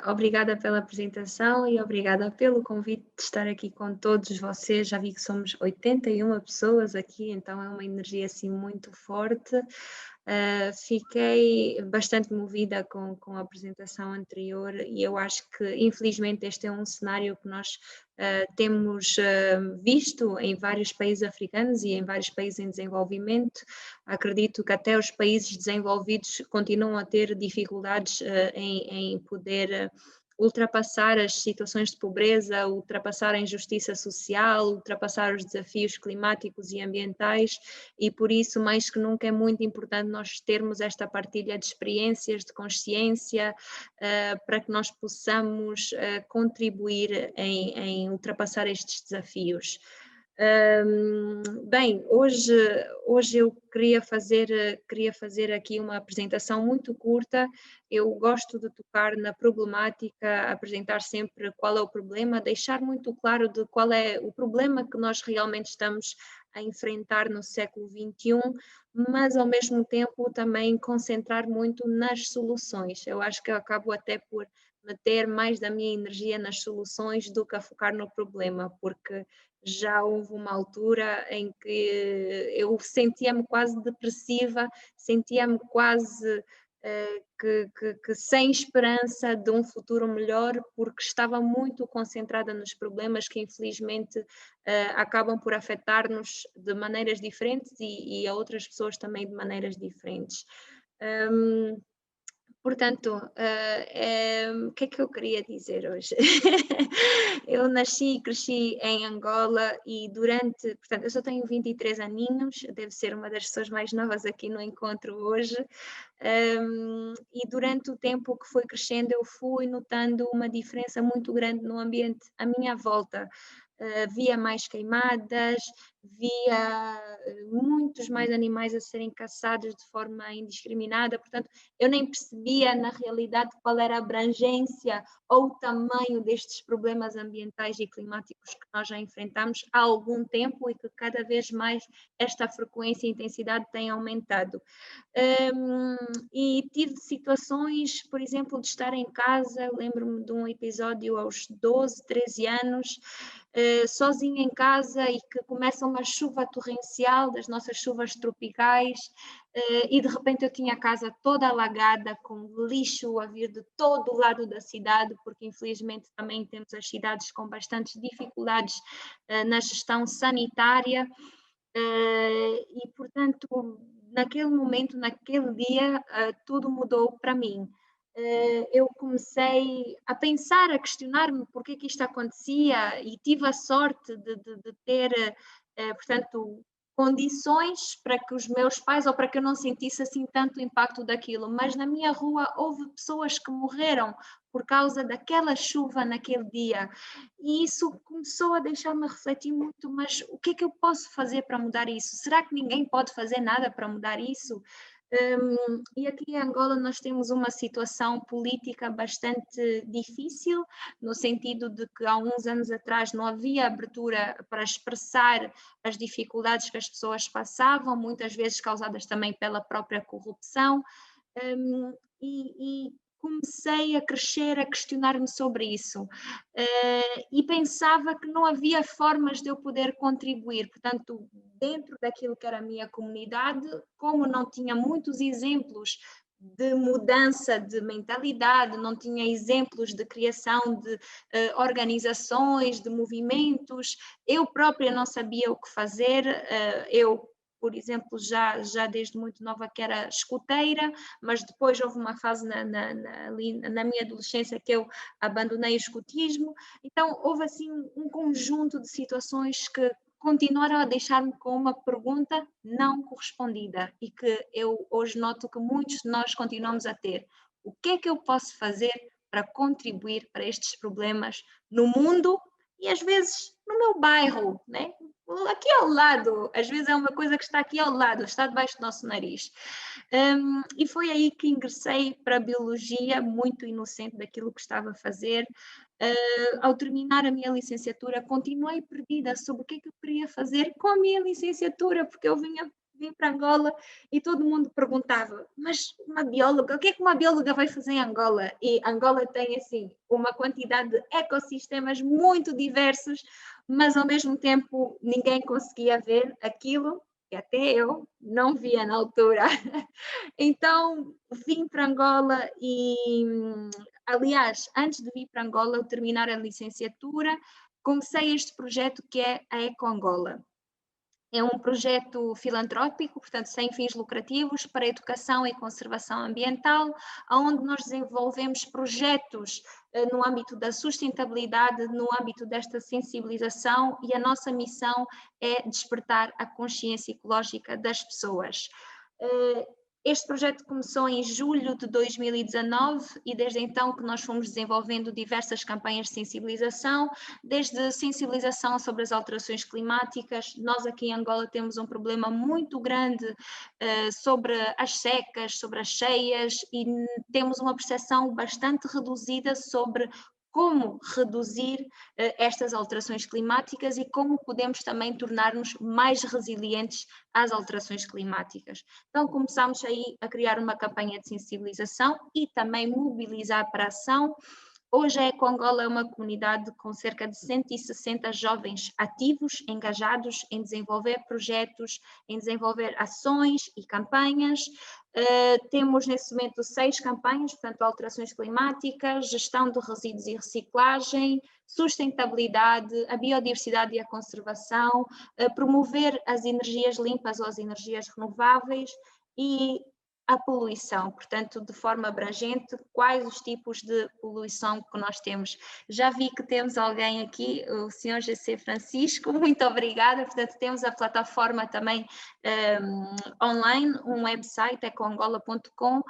Obrigada pela apresentação e obrigada pelo convite de estar aqui com todos vocês. Já vi que somos 81 pessoas aqui, então é uma energia assim muito forte. Fiquei bastante movida com a apresentação anterior e eu acho que, infelizmente, este é um cenário que nós temos visto em vários países africanos e em vários países em desenvolvimento. Acredito que até os países desenvolvidos continuam a ter dificuldades em poder ultrapassar as situações de pobreza, ultrapassar a injustiça social, ultrapassar os desafios climáticos e ambientais, e por isso, mais que nunca, é muito importante nós termos esta partilha de experiências, de consciência, para que nós possamos contribuir em ultrapassar estes desafios. Bem, hoje eu queria fazer aqui uma apresentação muito curta. Eu gosto de tocar na problemática, apresentar sempre qual é o problema, deixar muito claro de qual é o problema que nós realmente estamos a enfrentar no século XXI, mas ao mesmo tempo também concentrar muito nas soluções. Eu acho que eu acabo até por meter mais da minha energia nas soluções do que a focar no problema, porque já houve uma altura em que eu sentia-me quase depressiva, sentia-me quase que sem esperança de um futuro melhor, porque estava muito concentrada nos problemas que infelizmente acabam por afetar-nos de maneiras diferentes e a outras pessoas também de maneiras diferentes. Portanto, o que é que eu queria dizer hoje? Eu nasci e cresci em Angola e portanto, eu só tenho 23 aninhos, devo ser uma das pessoas mais novas aqui no encontro hoje, e durante o tempo que foi crescendo eu fui notando uma diferença muito grande no ambiente à minha volta. Via mais queimadas, via muitos mais animais a serem caçados de forma indiscriminada, portanto, eu nem percebia na realidade qual era a abrangência ou o tamanho destes problemas ambientais e climáticos que nós já enfrentamos há algum tempo e que cada vez mais esta frequência e intensidade tem aumentado. E tive situações, por exemplo, de estar em casa, lembro-me de um episódio aos 12, 13 anos, sozinha em casa e que começa uma chuva torrencial, das nossas chuvas tropicais, e de repente eu tinha a casa toda alagada, com lixo a vir de todo o lado da cidade, porque infelizmente também temos as cidades com bastantes dificuldades na gestão sanitária, e portanto naquele momento, naquele dia, tudo mudou para mim. Eu comecei a pensar, a questionar-me por que isto acontecia e tive a sorte de ter, portanto, condições para que os meus pais, ou para que eu não sentisse assim tanto o impacto daquilo, mas na minha rua houve pessoas que morreram por causa daquela chuva naquele dia, e isso começou a deixar-me refletir muito, mas o que é que eu posso fazer para mudar isso? Será que ninguém pode fazer nada para mudar isso? E aqui em Angola nós temos uma situação política bastante difícil, no sentido de que há uns anos atrás não havia abertura para expressar as dificuldades que as pessoas passavam, muitas vezes causadas também pela própria corrupção, e comecei a crescer, a questionar-me sobre isso, e pensava que não havia formas de eu poder contribuir, portanto, dentro daquilo que era a minha comunidade, como não tinha muitos exemplos de mudança de mentalidade, não tinha exemplos de criação de organizações, de movimentos, eu própria não sabia o que fazer, eu, por exemplo, já desde muito nova que era escoteira, mas depois houve uma fase na minha adolescência que eu abandonei o escotismo, então houve assim um conjunto de situações que continuaram a deixar-me com uma pergunta não correspondida e que eu hoje noto que muitos de nós continuamos a ter. O que é que eu posso fazer para contribuir para estes problemas no mundo e às vezes no meu bairro, né? Aqui ao lado, às vezes é uma coisa que está aqui ao lado, está debaixo do nosso nariz. E foi aí que ingressei para a biologia, muito inocente daquilo que estava a fazer. Ao terminar a minha licenciatura, continuei perdida sobre o que é que eu queria fazer com a minha licenciatura, porque eu vim para Angola e todo mundo perguntava, mas uma bióloga, o que é que uma bióloga vai fazer em Angola? E Angola tem, assim, uma quantidade de ecossistemas muito diversos, mas ao mesmo tempo ninguém conseguia ver aquilo que até eu não via na altura. Então vim para Angola e, aliás, antes de vir para Angola, eu terminar a licenciatura, comecei este projeto que é a Eco Angola. É um projeto filantrópico, portanto, sem fins lucrativos, para educação e conservação ambiental, onde nós desenvolvemos projetos no âmbito da sustentabilidade, no âmbito desta sensibilização, e a nossa missão é despertar a consciência ecológica das pessoas. Este projeto começou em julho de 2019 e desde então que nós fomos desenvolvendo diversas campanhas de sensibilização, desde sensibilização sobre as alterações climáticas. Nós aqui em Angola temos um problema muito grande sobre as secas, sobre as cheias, e temos uma percepção bastante reduzida sobre como reduzir estas alterações climáticas e como podemos também tornar-nos mais resilientes às alterações climáticas. Então começámos aí a criar uma campanha de sensibilização e também mobilizar para a ação. Hoje a Eco Angola é uma comunidade com cerca de 160 jovens ativos, engajados em desenvolver projetos, em desenvolver ações e campanhas. Temos nesse momento 6 campanhas, portanto, alterações climáticas, gestão de resíduos e reciclagem, sustentabilidade, a biodiversidade e a conservação, promover as energias limpas ou as energias renováveis e a poluição, portanto, de forma abrangente, quais os tipos de poluição que nós temos. Já vi que temos alguém aqui, o Sr. GC Francisco, muito obrigada. Portanto, temos a plataforma também online, um website, ecoangola.com,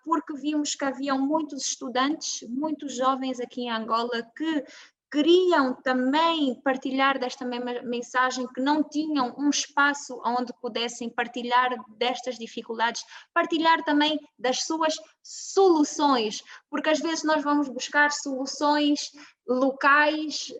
porque vimos que haviam muitos estudantes, muitos jovens aqui em Angola que queriam também partilhar desta mesma mensagem, que não tinham um espaço onde pudessem partilhar destas dificuldades, partilhar também das suas soluções, porque às vezes nós vamos buscar soluções locais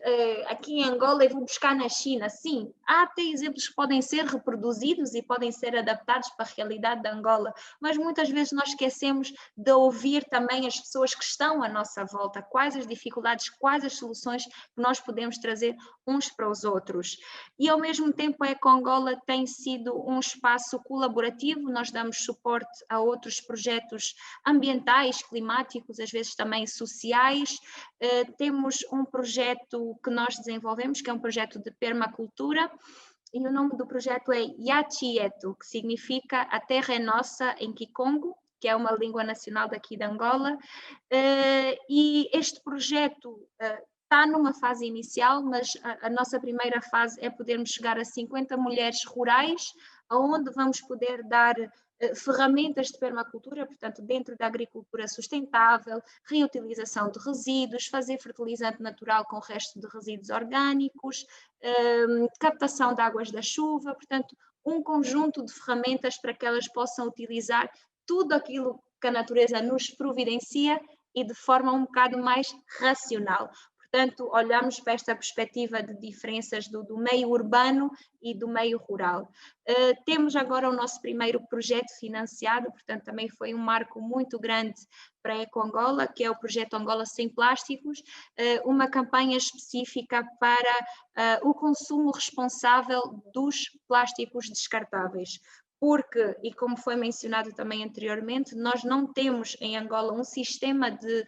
aqui em Angola e vou buscar na China. Sim, há até exemplos que podem ser reproduzidos e podem ser adaptados para a realidade de Angola, mas muitas vezes nós esquecemos de ouvir também as pessoas que estão à nossa volta, quais as dificuldades, quais as soluções que nós podemos trazer uns para os outros. E ao mesmo tempo a EcoAngola tem sido um espaço colaborativo, nós damos suporte a outros projetos ambientais, climáticos, às vezes também sociais. Temos um projeto que nós desenvolvemos, que é um projeto de permacultura, e o nome do projeto é Yachieto, que significa a terra é nossa em Kikongo, que é uma língua nacional daqui de Angola, e este projeto está numa fase inicial, mas a nossa primeira fase é podermos chegar a 50 mulheres rurais, onde vamos poder dar ferramentas de permacultura, portanto, dentro da agricultura sustentável, reutilização de resíduos, fazer fertilizante natural com o resto de resíduos orgânicos, captação de águas da chuva, portanto, um conjunto de ferramentas para que elas possam utilizar tudo aquilo que a natureza nos providencia e de forma um bocado mais racional. Portanto, olhamos para esta perspectiva de diferenças do meio urbano e do meio rural. Temos agora o nosso primeiro projeto financiado, portanto, também foi um marco muito grande para a EcoAngola, que é o projeto Angola Sem Plásticos, uma campanha específica para o consumo responsável dos plásticos descartáveis. Porque, e como foi mencionado também anteriormente, nós não temos em Angola um sistema de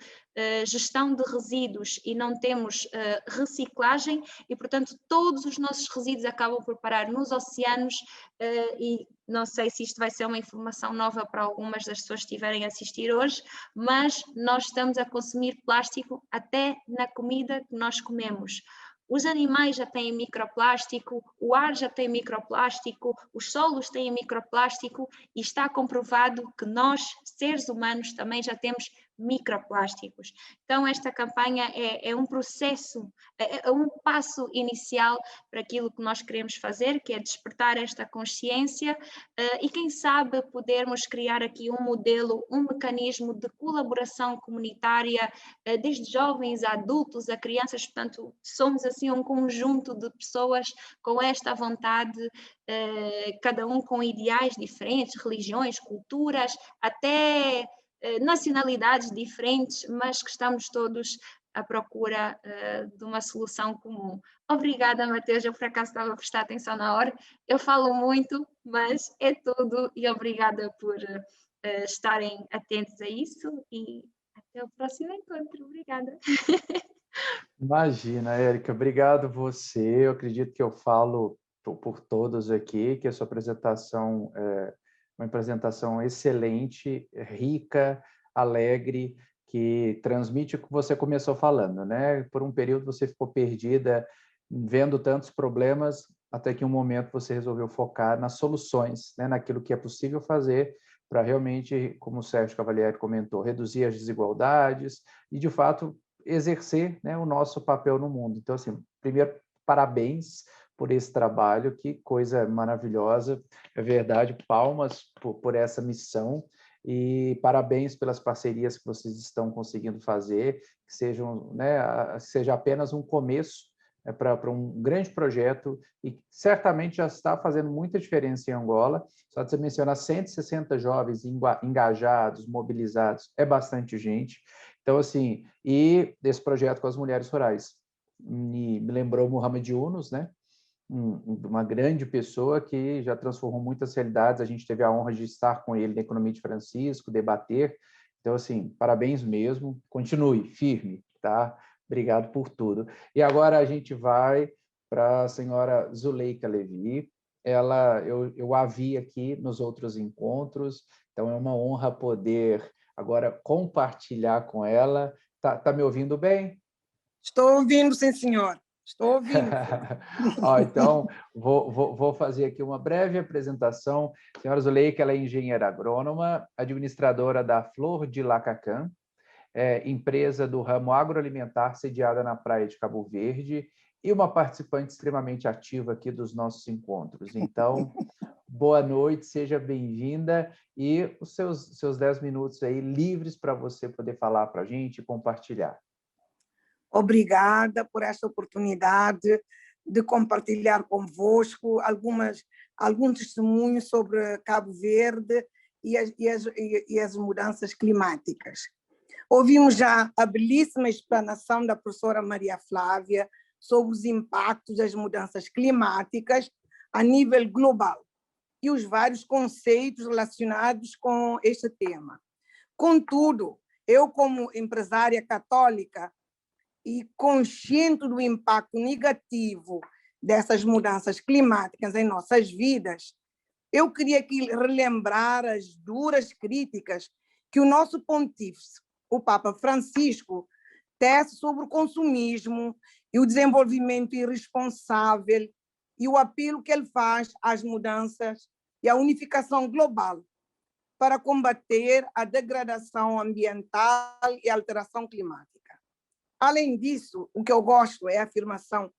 gestão de resíduos e não temos reciclagem e, portanto, todos os nossos resíduos acabam por parar nos oceanos e não sei se isto vai ser uma informação nova para algumas das pessoas que estiverem a assistir hoje, mas nós estamos a consumir plástico até na comida que nós comemos. Os animais já têm microplástico, o ar já tem microplástico, os solos têm microplástico e está comprovado que nós, seres humanos, também já temos microplásticos. Então esta campanha é um processo, é um passo inicial para aquilo que nós queremos fazer, que é despertar esta consciência e quem sabe podermos criar aqui um modelo, um mecanismo de colaboração comunitária, desde jovens a adultos, a crianças, portanto somos assim um conjunto de pessoas com esta vontade, cada um com ideais diferentes, religiões, culturas, até nacionalidades diferentes, mas que estamos todos à procura de uma solução comum. Obrigada, Mateus, eu por acaso estava a prestar atenção na hora, eu falo muito, mas é tudo e obrigada por estarem atentos a isso e até o próximo encontro. Obrigada. Imagina, Érica, obrigado você. Eu acredito que eu falo por todos aqui, que a sua apresentação é uma apresentação excelente, rica, alegre, que transmite o que você começou falando, né? Por um período você ficou perdida, vendo tantos problemas, até que um momento você resolveu focar nas soluções, né? Naquilo que é possível fazer para realmente, como o Sérgio Cavalieri comentou, reduzir as desigualdades e, de fato, exercer, né, o nosso papel no mundo. Então, assim, primeiro, parabéns por esse trabalho, que coisa maravilhosa, é verdade, palmas por essa missão e parabéns pelas parcerias que vocês estão conseguindo fazer, que sejam, né, seja apenas um começo para um grande projeto e certamente já está fazendo muita diferença em Angola. Só de você mencionar 160 jovens engajados, mobilizados, é bastante gente. Então, assim, e desse projeto com as mulheres rurais. Me lembrou Muhammad Yunus, né? Uma grande pessoa que já transformou muitas realidades. A gente teve a honra de estar com ele na Economia de Francisco, debater. Então, assim, parabéns mesmo. Continue firme, tá? Obrigado por tudo. E agora a gente vai para a senhora Zuleika Levi. eu a vi aqui nos outros encontros, então é uma honra poder agora compartilhar com ela. Tá me ouvindo bem? Estou ouvindo, sim, senhor. Estou ouvindo. Então, vou fazer aqui uma breve apresentação. Senhora Zuleika, ela é engenheira agrônoma, administradora da Flor de Lacacã, empresa do ramo agroalimentar sediada na praia de Cabo Verde e uma participante extremamente ativa aqui dos nossos encontros. Então, boa noite, seja bem-vinda e os seus 10 minutos aí livres para você poder falar para a gente e compartilhar. Obrigada por esta oportunidade de compartilhar convosco alguns testemunhos sobre Cabo Verde e as mudanças climáticas. Ouvimos já a belíssima explanação da professora Maria Flávia sobre os impactos das mudanças climáticas a nível global e os vários conceitos relacionados com este tema. Contudo, eu, como empresária católica e consciente do impacto negativo dessas mudanças climáticas em nossas vidas, eu queria aqui relembrar as duras críticas que o nosso pontífice, o Papa Francisco, tece sobre o consumismo e o desenvolvimento irresponsável e o apelo que ele faz às mudanças e à unificação global para combater a degradação ambiental e a alteração climática. Além disso, o que eu gosto é a afirmação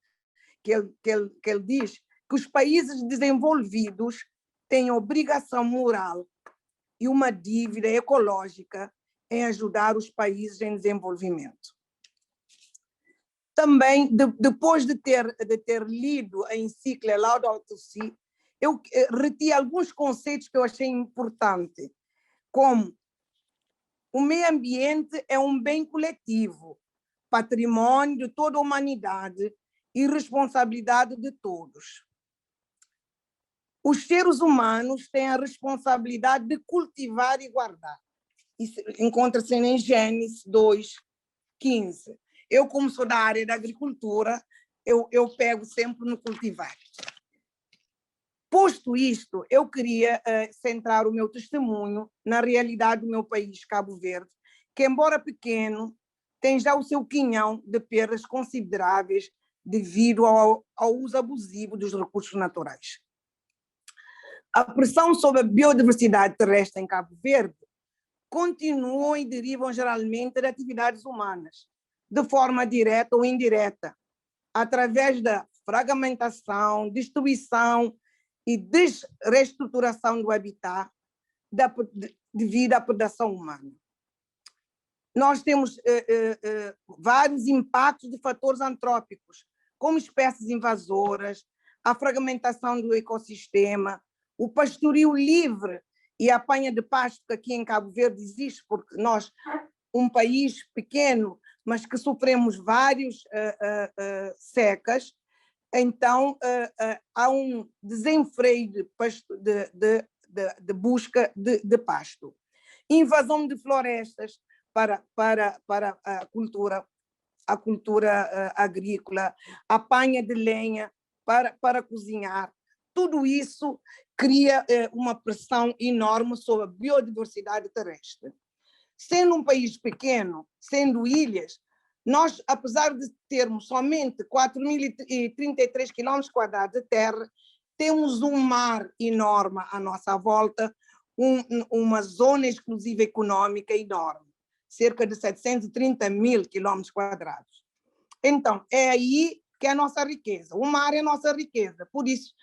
que ele diz que os países desenvolvidos têm obrigação moral e uma dívida ecológica em ajudar os países em desenvolvimento. Também, depois de ter lido a encíclica Laudato Si', eu reti alguns conceitos que eu achei importantes, como o meio ambiente é um bem coletivo, patrimônio de toda a humanidade e responsabilidade de todos. Os seres humanos têm a responsabilidade de cultivar e guardar. Isso encontra-se em Gênesis 2:15. Eu, como sou da área da agricultura, eu pego sempre no cultivar. Posto isto, eu queria centrar o meu testemunho na realidade do meu país, Cabo Verde, que, embora pequeno, tem já o seu quinhão de perdas consideráveis devido ao uso abusivo dos recursos naturais. A pressão sobre a biodiversidade terrestre em Cabo Verde continuam e derivam geralmente de atividades humanas, de forma direta ou indireta, através da fragmentação, destruição e desreestruturação do habitat devido à predação humana. Nós temos vários impactos de fatores antrópicos, como espécies invasoras, a fragmentação do ecossistema, o pastorio livre e a apanha de pasto que aqui em Cabo Verde existe, porque nós, um país pequeno, mas que sofremos vários secas, então há um desenfreio de busca de pasto. Invasão de florestas para a cultura agrícola, apanha de lenha para cozinhar. Tudo isso cria uma pressão enorme sobre a biodiversidade terrestre. Sendo um país pequeno, sendo ilhas, nós, apesar de termos somente 4.033 km² de terra, temos um mar enorme à nossa volta, uma zona exclusiva econômica enorme, cerca de 730.000 km². Então, é aí que é a nossa riqueza. O mar é a nossa riqueza, por isso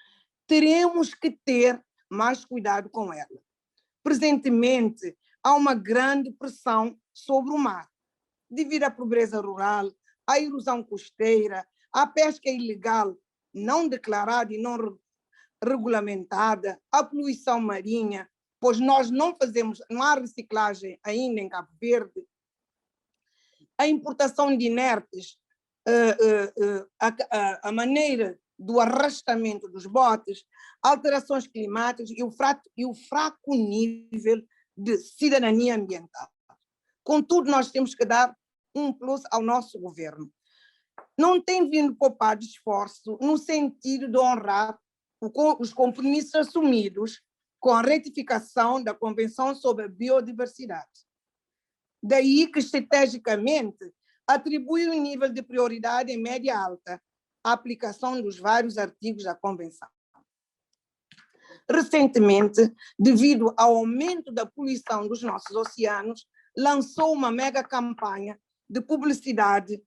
teremos que ter mais cuidado com ela. Presentemente, há uma grande pressão sobre o mar, devido à pobreza rural, à erosão costeira, à pesca ilegal não declarada e não regulamentada, à poluição marinha, pois nós não há reciclagem ainda em Cabo Verde, a importação de inertes, a maneira do arrastamento dos botes, alterações climáticas e o fraco nível de cidadania ambiental. Contudo, nós temos que dar um plus ao nosso governo. Não tem vindo poupar de esforço no sentido de honrar os compromissos assumidos com a retificação da Convenção sobre a Biodiversidade. Daí que, estrategicamente, atribui um nível de prioridade em média alta à aplicação dos vários artigos da Convenção. Recentemente, devido ao aumento da poluição dos nossos oceanos, lançou uma mega campanha de publicitária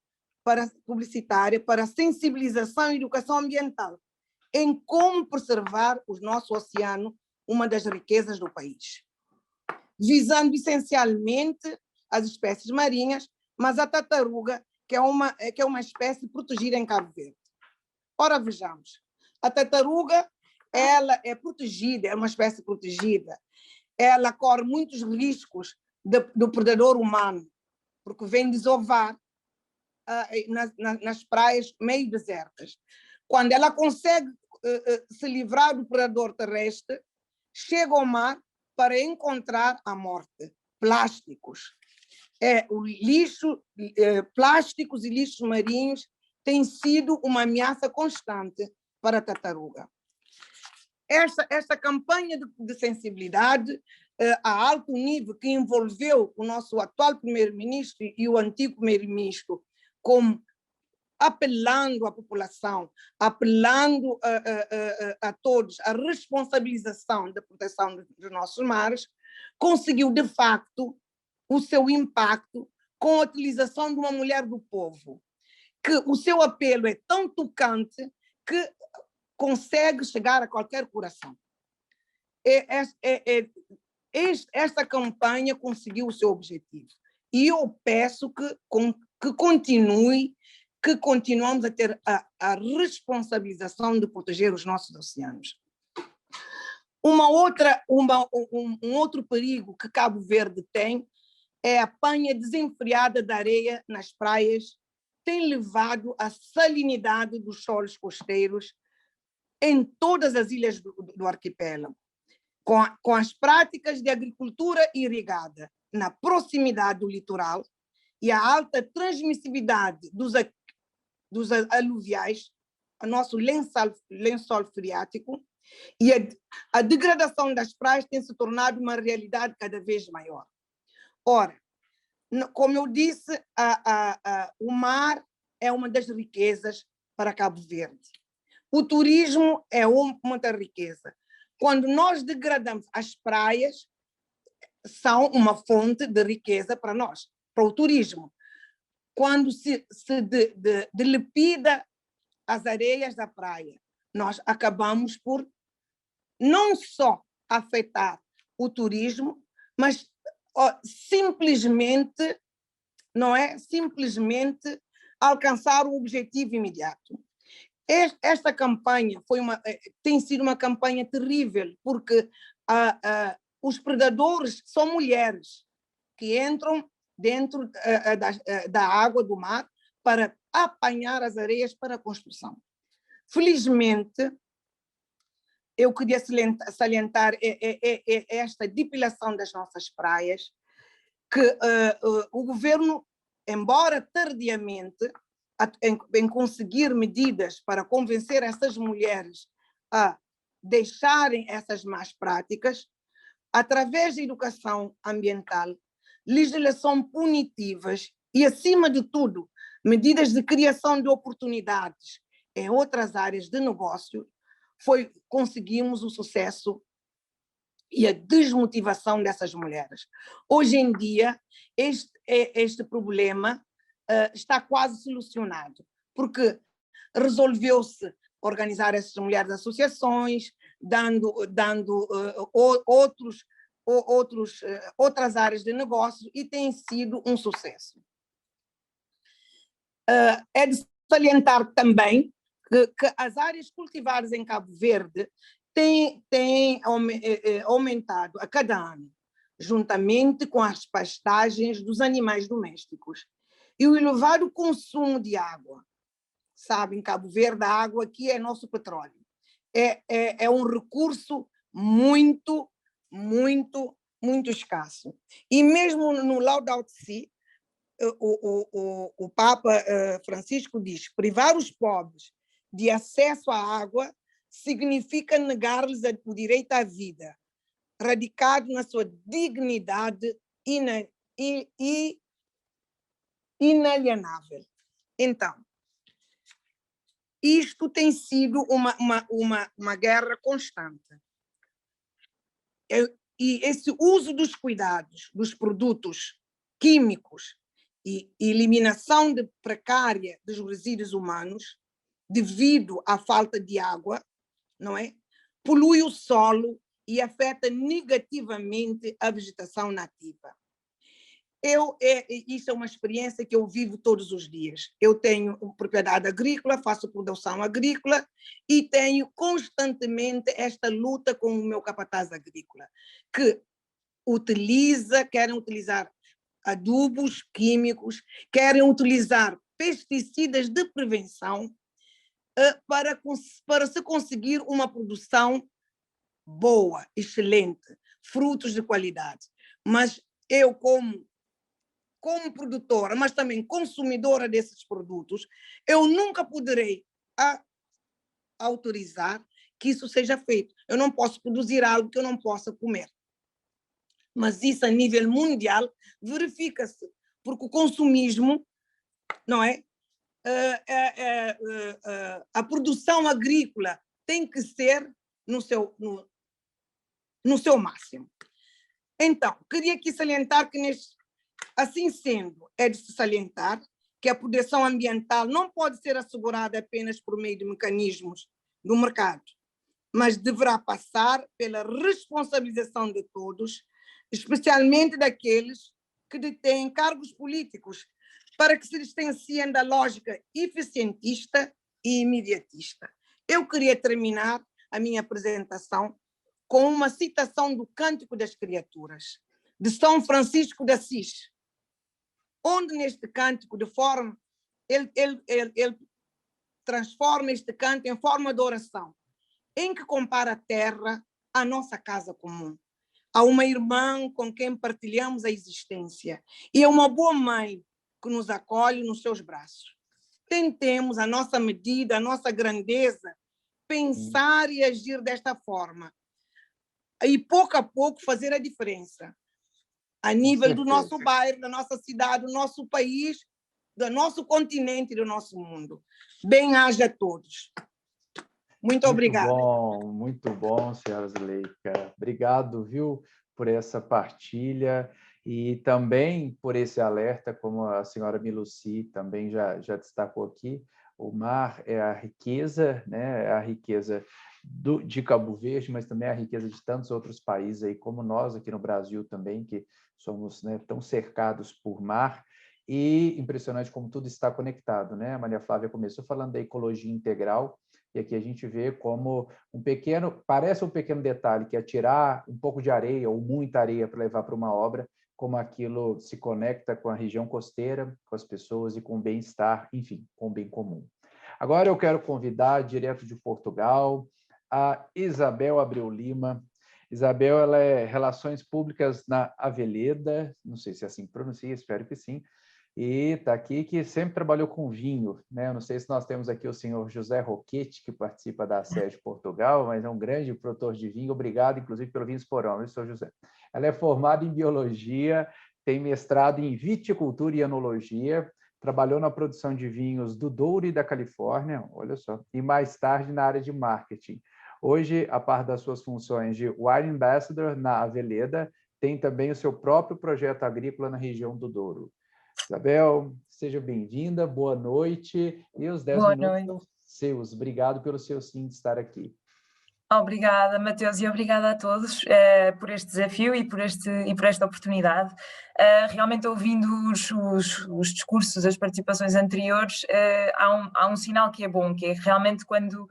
para sensibilização e educação ambiental em como preservar o nosso oceano, uma das riquezas do país, visando essencialmente as espécies marinhas, mas a tartaruga, que é uma espécie protegida em Cabo Verde. Ora, vejamos, a tartaruga, ela é protegida, é uma espécie protegida, ela corre muitos riscos do predador humano, porque vem desovar nas praias meio desertas. Quando ela consegue se livrar do predador terrestre, chega ao mar para encontrar a morte. Plásticos. O lixo, plásticos e lixos marinhos têm sido uma ameaça constante para a tartaruga. Esta campanha de sensibilidade a alto nível, que envolveu o nosso atual primeiro-ministro e o antigo primeiro-ministro, como apelando à população, apelando a todos a responsabilização da proteção dos nossos mares, conseguiu, de facto, o seu impacto com a utilização de uma mulher do povo, que o seu apelo é tão tocante que consegue chegar a qualquer coração. Esta campanha conseguiu o seu objetivo. E eu peço que continuamos a ter a responsabilização de proteger os nossos oceanos. Um outro perigo que Cabo Verde tem é a apanha desenfreada de areia nas praias, tem levado à salinidade dos solos costeiros em todas as ilhas do arquipélago, com as práticas de agricultura irrigada na proximidade do litoral e a alta transmissibilidade dos aluviais, o nosso lençol freático, e a degradação das praias tem se tornado uma realidade cada vez maior. Ora, como eu disse, o mar é uma das riquezas para Cabo Verde. O turismo é uma da riqueza. Quando nós degradamos as praias, são uma fonte de riqueza para nós, para o turismo. Quando se dilapida as areias da praia, nós acabamos por não só afetar o turismo, mas simplesmente alcançar o objetivo imediato. Esta campanha tem sido uma campanha terrível, porque os predadores são mulheres que entram dentro da água do mar para apanhar as areias para a construção. Felizmente, eu queria salientar esta depilação das nossas praias, que o governo, embora tardiamente, em conseguir medidas para convencer essas mulheres a deixarem essas más práticas, através da educação ambiental, legislação punitivas e, acima de tudo, medidas de criação de oportunidades em outras áreas de negócio, conseguimos o sucesso e a desmotivação dessas mulheres. Hoje em dia, este problema está quase solucionado, porque resolveu-se organizar essas mulheres associações, dando outras áreas de negócio, e tem sido um sucesso. É de salientar também que as áreas cultivadas em Cabo Verde têm aumentado a cada ano, juntamente com as pastagens dos animais domésticos e o elevado consumo de água. Sabe, em Cabo Verde, a água aqui é nosso petróleo. É um recurso muito, muito, muito escasso. E mesmo no Laudato Si, o Papa Francisco diz: privar os pobres de acesso à água significa negar-lhes o direito à vida, radicado na sua dignidade inalienável. Então, isto tem sido uma guerra constante. E esse uso dos cuidados, dos produtos químicos e eliminação precária dos resíduos humanos, devido à falta de água, não é? Polui o solo e afeta negativamente a vegetação nativa. Isso é uma experiência que eu vivo todos os dias. Eu tenho propriedade agrícola, faço produção agrícola e tenho constantemente esta luta com o meu capataz agrícola, que querem utilizar adubos químicos, querem utilizar pesticidas de prevenção para se conseguir uma produção boa, excelente, frutos de qualidade. Mas eu, como produtora, mas também consumidora desses produtos, eu nunca poderei autorizar que isso seja feito. Eu não posso produzir algo que eu não possa comer. Mas isso, a nível mundial, verifica-se, porque o consumismo, não é? A produção agrícola tem que ser no seu máximo. Então, queria aqui salientar que assim sendo, é de se salientar que a proteção ambiental não pode ser assegurada apenas por meio de mecanismos do mercado, mas deverá passar pela responsabilização de todos, especialmente daqueles que detêm cargos políticos, para que se distanciem da lógica eficientista e imediatista. Eu queria terminar a minha apresentação com uma citação do Cântico das Criaturas, de São Francisco de Assis, onde neste cântico, ele transforma este canto em forma de oração, em que compara a terra à nossa casa comum, a uma irmã com quem partilhamos a existência e a uma boa mãe que nos acolhe nos seus braços. Tentemos, a nossa medida, a nossa grandeza, pensar e agir desta forma e, pouco a pouco, fazer a diferença a nível do nosso bairro, da nossa cidade, do nosso país, do nosso continente e do nosso mundo. Bem-aja a todos. Muito obrigada. Muito bom, senhora Zuleika. Obrigado, viu, por essa partilha e também por esse alerta, como a senhora Milucy também já destacou aqui. O mar é a riqueza, né? É a riqueza de Cabo Verde, mas também a riqueza de tantos outros países, aí, como nós aqui no Brasil também, que somos, né, tão cercados por mar. E impressionante como tudo está conectado, né? A Maria Flávia começou falando da ecologia integral, e aqui a gente vê como parece um pequeno detalhe, que é tirar um pouco de areia ou muita areia para levar para uma obra, como aquilo se conecta com a região costeira, com as pessoas e com o bem-estar, enfim, com o bem comum. Agora eu quero convidar, direto de Portugal, a Isabel Abreu Lima. Isabel, ela é Relações Públicas na Aveleda, não sei se é assim que pronuncia, espero que sim, e está aqui que sempre trabalhou com vinho, né? Eu não sei se nós temos aqui o senhor José Roquete, que participa da SED Portugal, mas é um grande produtor de vinho. Obrigado, inclusive, pelo vinho Esporão, viu, senhor José? Ela é formada em Biologia, tem mestrado em Viticultura e Enologia, trabalhou na produção de vinhos do Douro e da Califórnia, olha só, e mais tarde na área de marketing. Hoje, a par das suas funções de Wine Ambassador na Aveleda, tem também o seu próprio projeto agrícola na região do Douro. Isabel, seja bem-vinda, boa noite, e os 10 minutos são seus. Obrigado pelo seu sim de estar aqui. Obrigada, Mateus, e obrigada a todos por este desafio e por esta oportunidade. Realmente, ouvindo os discursos, as participações anteriores, há um sinal que é bom, que é realmente quando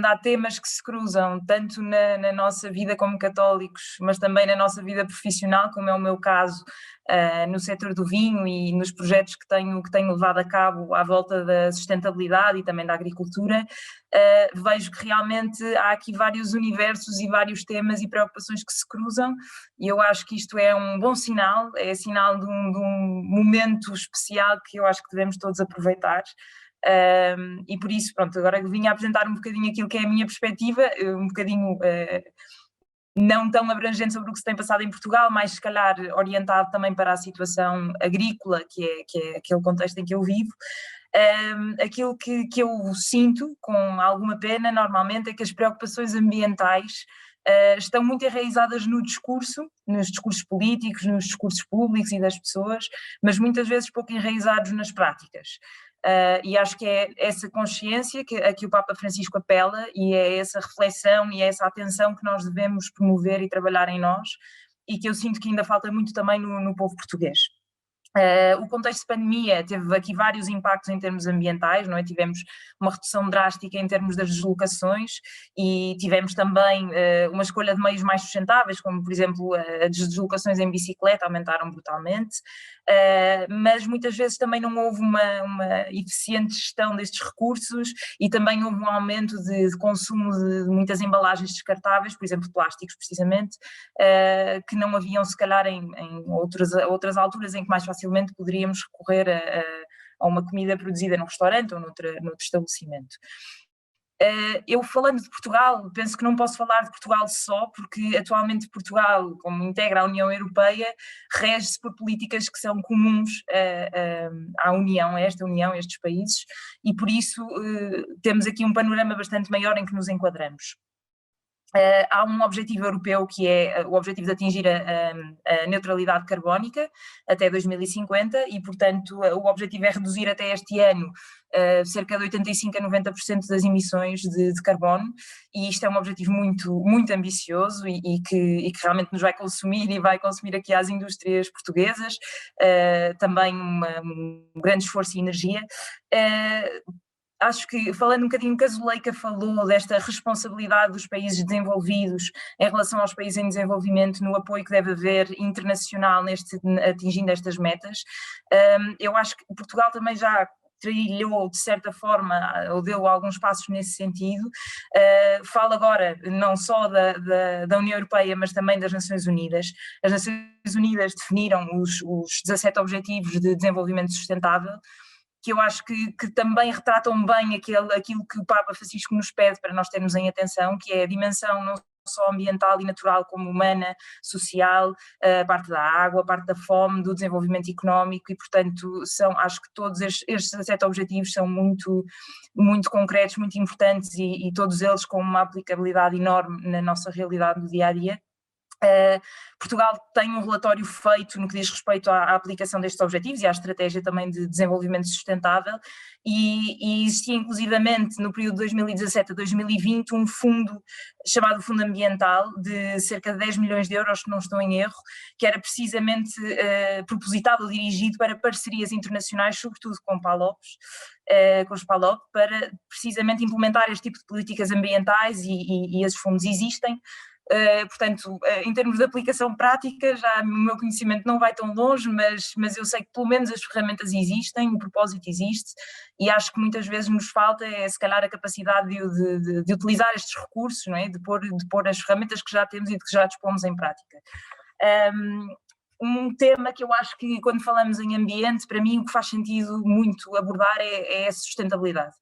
há temas que se cruzam, tanto na nossa vida como católicos, mas também na nossa vida profissional, como é o meu caso, no setor do vinho e nos projetos que tenho levado a cabo à volta da sustentabilidade e também da agricultura, vejo que realmente há aqui vários universos e vários temas e preocupações que se cruzam, e eu acho que isto é um bom sinal, é sinal de um momento especial que eu acho que devemos todos aproveitar. E por isso, pronto, agora vim a apresentar um bocadinho aquilo que é a minha perspectiva, um bocadinho não tão abrangente sobre o que se tem passado em Portugal, mas se calhar orientado também para a situação agrícola, que é aquele contexto em que eu vivo. Aquilo que eu sinto com alguma pena normalmente é que as preocupações ambientais estão muito enraizadas no discurso, nos discursos políticos, nos discursos públicos e das pessoas, mas muitas vezes pouco enraizados nas práticas. E acho que é essa consciência a que o Papa Francisco apela, e é essa reflexão e é essa atenção que nós devemos promover e trabalhar em nós, e que eu sinto que ainda falta muito também no povo português. O contexto de pandemia teve aqui vários impactos em termos ambientais, não é? Tivemos uma redução drástica em termos das deslocações e tivemos também uma escolha de meios mais sustentáveis, como por exemplo as deslocações em bicicleta aumentaram brutalmente, mas muitas vezes também não houve uma eficiente gestão destes recursos e também houve um aumento de consumo de muitas embalagens descartáveis, por exemplo plásticos precisamente, que não haviam se calhar em outras alturas em que mais facilmente poderíamos recorrer a uma comida produzida num restaurante ou noutro estabelecimento. Eu falando de Portugal, penso que não posso falar de Portugal só, porque atualmente Portugal, como integra a União Europeia, rege-se por políticas que são comuns à União, a esta União, a estes países, e por isso temos aqui um panorama bastante maior em que nos enquadramos. Há um objetivo europeu que é o objetivo de atingir a neutralidade carbónica até 2050 e, portanto, o objetivo é reduzir até este ano cerca de 85% a 90% das emissões de carbono, e isto é um objetivo muito, muito ambicioso e que realmente nos vai consumir e vai consumir aqui às indústrias portuguesas, também um grande esforço e energia. Acho que, falando um bocadinho que a Zuleika falou desta responsabilidade dos países desenvolvidos em relação aos países em desenvolvimento no apoio que deve haver internacional atingindo estas metas, eu acho que Portugal também já trilhou de certa forma, ou deu alguns passos nesse sentido. Falo agora não só da União Europeia, mas também das Nações Unidas. As Nações Unidas definiram os 17 Objetivos de Desenvolvimento Sustentável, que eu acho que também retratam bem aquilo que o Papa Francisco nos pede para nós termos em atenção, que é a dimensão não só ambiental e natural como humana, social, a parte da água, a parte da fome, do desenvolvimento económico, e portanto acho que todos estes 17 objetivos são muito, muito concretos, muito importantes e todos eles com uma aplicabilidade enorme na nossa realidade do dia-a-dia. Portugal tem um relatório feito no que diz respeito à aplicação destes objetivos e à estratégia também de desenvolvimento sustentável, e existia inclusivamente no período de 2017 a 2020 um fundo chamado Fundo Ambiental de cerca de 10 milhões de euros, se não estou em erro, que era precisamente propositado ou dirigido para parcerias internacionais, sobretudo com os PALOP, para precisamente implementar este tipo de políticas ambientais, e esses fundos existem. Portanto, em termos de aplicação prática, já o meu conhecimento não vai tão longe, mas eu sei que pelo menos as ferramentas existem, o propósito existe, e acho que muitas vezes nos falta se calhar a capacidade de utilizar estes recursos, não é? de pôr as ferramentas que já temos e de que já dispomos em prática. Um tema que eu acho que quando falamos em ambiente, para mim o que faz sentido muito abordar é a sustentabilidade.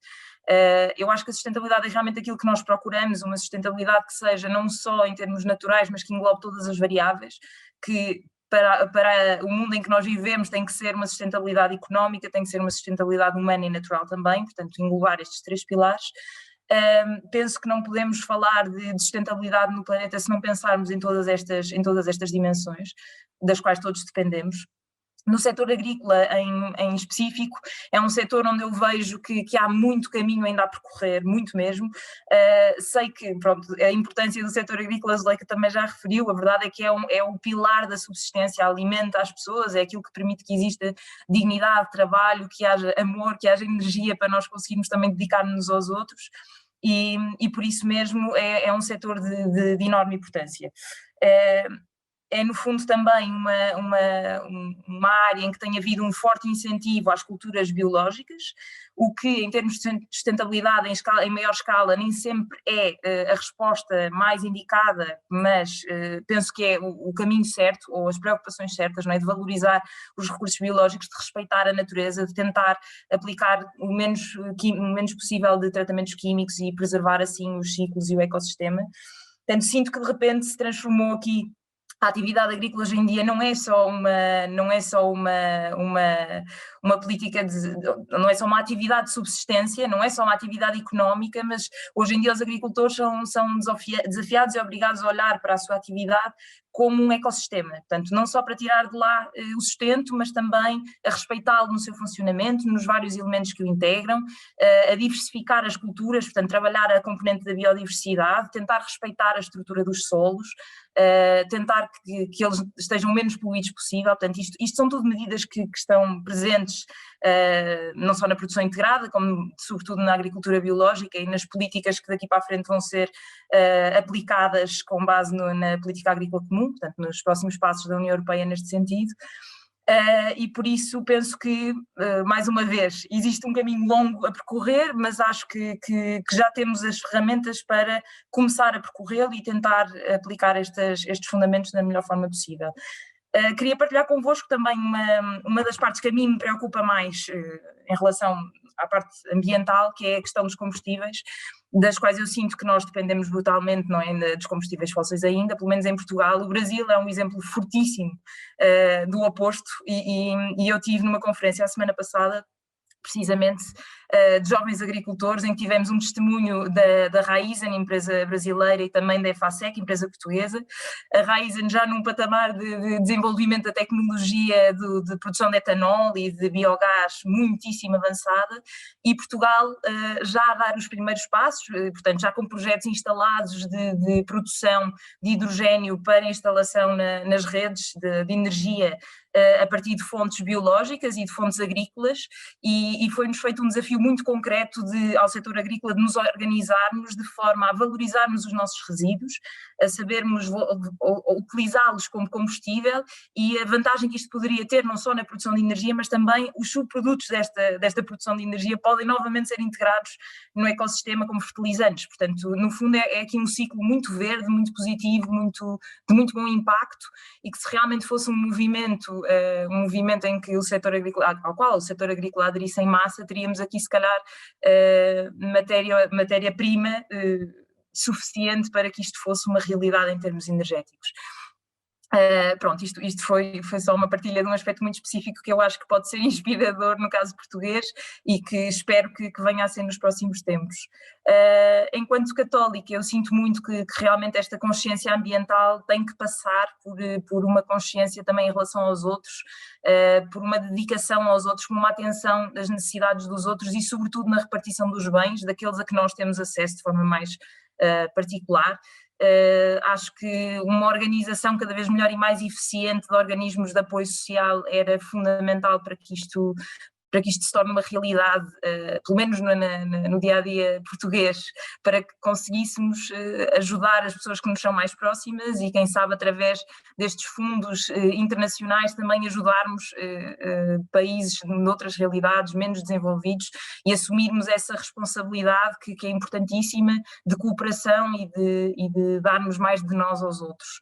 Eu acho que a sustentabilidade é realmente aquilo que nós procuramos, uma sustentabilidade que seja não só em termos naturais, mas que englobe todas as variáveis, que para o mundo em que nós vivemos tem que ser uma sustentabilidade económica, tem que ser uma sustentabilidade humana e natural também, portanto englobar estes três pilares. Penso que não podemos falar de sustentabilidade no planeta se não pensarmos em todas estas dimensões, das quais todos dependemos. No setor agrícola em específico, é um setor onde eu vejo que há muito caminho ainda a percorrer, muito mesmo. Sei que a importância do setor agrícola, a Zuleika também já referiu, a verdade é que é o pilar da subsistência, alimenta as pessoas, é aquilo que permite que exista dignidade, trabalho, que haja amor, que haja energia para nós conseguirmos também dedicar-nos aos outros, e por isso mesmo é um setor de enorme importância. é no fundo também uma área em que tem havido um forte incentivo às culturas biológicas, o que em termos de sustentabilidade em maior escala nem sempre é a resposta mais indicada, mas penso que é o caminho certo, ou as preocupações certas, não é? De valorizar os recursos biológicos, de respeitar a natureza, de tentar aplicar o menos possível de tratamentos químicos e preservar assim os ciclos e o ecossistema. Portanto, sinto que de repente se transformou aqui. A atividade agrícola hoje em dia não é só uma política não é só uma atividade de subsistência, não é só uma atividade económica, mas hoje em dia os agricultores são desafiados e obrigados a olhar para a sua atividade como um ecossistema, portanto, não só para tirar de lá o sustento, mas também a respeitá-lo no seu funcionamento, nos vários elementos que o integram, a diversificar as culturas, portanto, trabalhar a componente da biodiversidade, tentar respeitar a estrutura dos solos, tentar que eles estejam o menos poluídos possível. Portanto, isto são tudo medidas que estão presentes não só na produção integrada, como sobretudo na agricultura biológica e nas políticas que daqui para a frente vão ser aplicadas com base na política agrícola comum, portanto, nos próximos passos da União Europeia neste sentido. E por isso penso que, mais uma vez, existe um caminho longo a percorrer, mas acho que já temos as ferramentas para começar a percorrê-lo e tentar aplicar estes fundamentos da melhor forma possível. Queria partilhar convosco também uma das partes que a mim me preocupa mais em relação à parte ambiental, que é a questão dos combustíveis, das quais eu sinto que nós dependemos brutalmente, não é, dos combustíveis fósseis ainda, pelo menos em Portugal. O Brasil é um exemplo fortíssimo do oposto, e eu tive numa conferência a semana passada, precisamente de jovens agricultores, em que tivemos um testemunho da Raízen, empresa brasileira, e também da EFASEC, empresa portuguesa. A Raízen já num patamar de desenvolvimento da tecnologia de produção de etanol e de biogás muitíssimo avançada, e Portugal já a dar os primeiros passos, portanto já com projetos instalados de produção de hidrogénio para instalação nas redes de energia a partir de fontes biológicas e de fontes agrícolas, e foi-nos feito um desafio muito concreto ao setor agrícola de nos organizarmos de forma a valorizarmos os nossos resíduos, a sabermos utilizá-los como combustível, e a vantagem que isto poderia ter não só na produção de energia, mas também os subprodutos desta produção de energia podem novamente ser integrados no ecossistema como fertilizantes. Portanto, no fundo é aqui um ciclo muito verde, muito positivo, de muito bom impacto, e que se realmente fosse um movimento em que ao qual o setor agrícola aderisse em massa, teríamos aqui se calhar matéria-prima suficiente para que isto fosse uma realidade em termos energéticos. Pronto, isto foi só uma partilha de um aspecto muito específico que eu acho que pode ser inspirador no caso português e que espero que venha a ser nos próximos tempos. Enquanto católica, eu sinto muito que realmente esta consciência ambiental tem que passar por uma consciência também em relação aos outros, por uma dedicação aos outros, por uma atenção das necessidades dos outros e sobretudo na repartição dos bens, daqueles a que nós temos acesso de forma mais particular. Acho que uma organização cada vez melhor e mais eficiente de organismos de apoio social era fundamental para que isto se torne uma realidade, pelo menos no dia-a-dia português, para que conseguíssemos ajudar as pessoas que nos são mais próximas e, quem sabe, através destes fundos internacionais também ajudarmos países de outras realidades menos desenvolvidos e assumirmos essa responsabilidade que é importantíssima de cooperação e de darmos mais de nós aos outros.